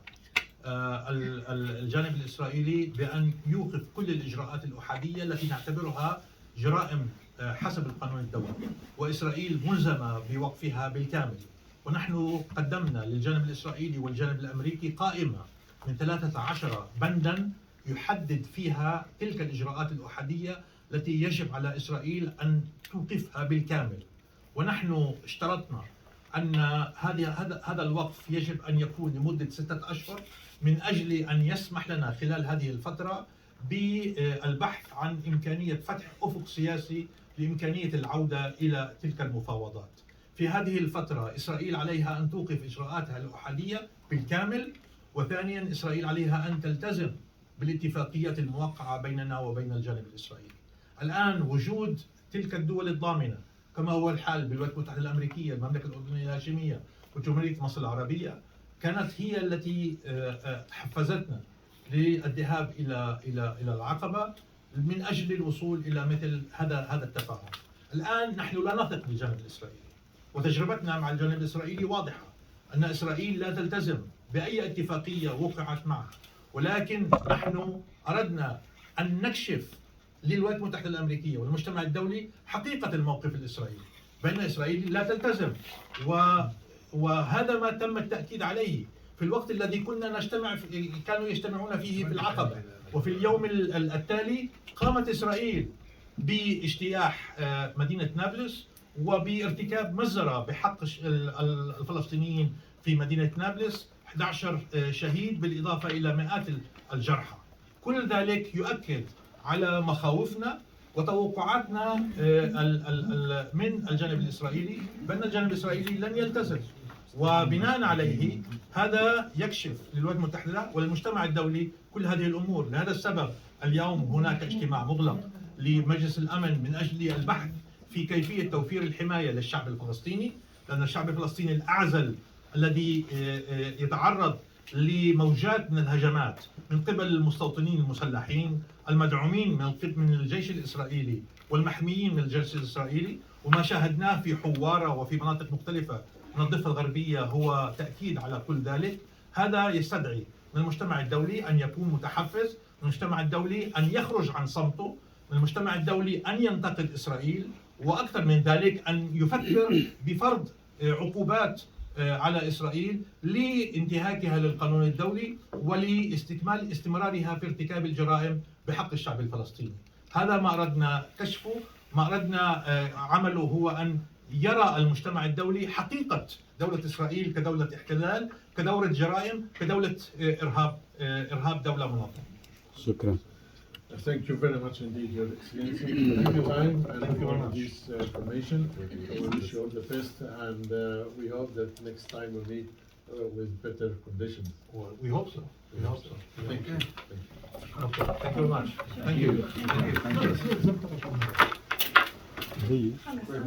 الجانب الإسرائيلي بأن يوقف كل الإجراءات الأحادية التي نعتبرها جرائم حسب القانون الدولي، وإسرائيل ملزمة بوقفها بالكامل. ونحن قدمنا للجانب الإسرائيلي والجانب الأمريكي قائمة من 13 بندا يحدد فيها تلك الإجراءات الأحادية التي يجب على إسرائيل أن توقفها بالكامل. ونحن اشترطنا أن هذا الوقف يجب أن يكون لمدة 6 أشهر من أجل أن يسمح لنا خلال هذه الفترة بالبحث عن إمكانية فتح أفق سياسي لإمكانية العودة إلى تلك المفاوضات. في هذه الفترة إسرائيل عليها أن توقف إجراءاتها الأحادية بالكامل، وثانيا إسرائيل عليها أن تلتزم بالاتفاقيات الموقعة بيننا وبين الجانب الإسرائيلي. الآن وجود تلك الدول الضامنة كما هو الحال بالولايات المتحدة الأمريكية، المملكة الأردنية الهاشمية وجمهورية مصر العربية، كانت هي التي حفزتنا للذهاب إلى العقبة من أجل الوصول إلى مثل هذا التفاهم. الآن نحن لا نثق بالجانب الإسرائيلي، وتجربتنا مع الجانب الإسرائيلي واضحة أن إسرائيل لا تلتزم بأي اتفاقية وقعت معها، ولكن نحن أردنا أن نكشف للولايات المتحدة الأمريكية والمجتمع الدولي حقيقة الموقف الإسرائيلي، بأن إسرائيل لا تلتزم، وهذا ما تم التأكيد عليه في الوقت الذي كانوا يجتمعون فيه في العقبة. وفي اليوم التالي قامت إسرائيل باجتياح مدينة نابلس وبارتكاب مجزرة بحق الفلسطينيين في مدينة نابلس، 11 شهيد بالإضافة إلى مئات الجرحى. كل ذلك يؤكد على مخاوفنا وتوقعاتنا من الجانب الإسرائيلي بأن الجانب الإسرائيلي لن يلتزم، وبناء عليه هذا يكشف للولايات المتحدة وللمجتمع الدولي كل هذه الأمور. لهذا السبب اليوم هناك اجتماع مغلق لمجلس الأمن من أجل البحث في كيفية توفير الحماية للشعب الفلسطيني، لأن الشعب الفلسطيني الأعزل الذي يتعرض لموجات من الهجمات من قبل المستوطنين المسلحين المدعومين من الجيش الإسرائيلي والمحميين من الجيش الإسرائيلي، وما شاهدناه في حوارة وفي مناطق مختلفة من الضفة الغربية هو تأكيد على كل ذلك. هذا يستدعي من المجتمع الدولي أن يكون متحفز، من المجتمع الدولي أن يخرج عن صمته، من المجتمع الدولي أن ينتقد إسرائيل، وأكثر من ذلك أن يفكر بفرض عقوبات على إسرائيل لانتهاكها للقانون الدولي ولاستكمال استمرارها في ارتكاب الجرائم بحق الشعب الفلسطيني. هذا ما أردنا كشفه، ما أردنا عمله هو أن يرى المجتمع الدولي حقيقة دولة إسرائيل كدولة احتلال، كدولة جرائم، كدولة إرهاب دولة منظمة. شكرا. Thank you very much indeed, Your Excellency, for your time and for this information. We wish you all the best, and we hope that next time we'll meet with better conditions. Well, we hope so. We hope so. Thank you. Okay. Thank you very much. Thank you.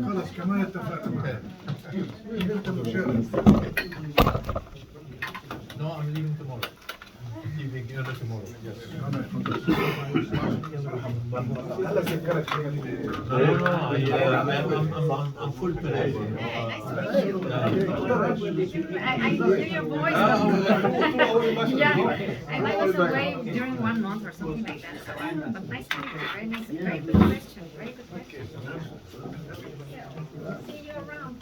خلاص كمان اتفقنا. No, I'm leaving tomorrow. Leaving early tomorrow. Yes. I'm full today. Nice to meet you. I hear your voice. Yeah, I was away during 1 month or something like that. So, but nice to meet you. Very nice. Very good question. Very good question. See you around.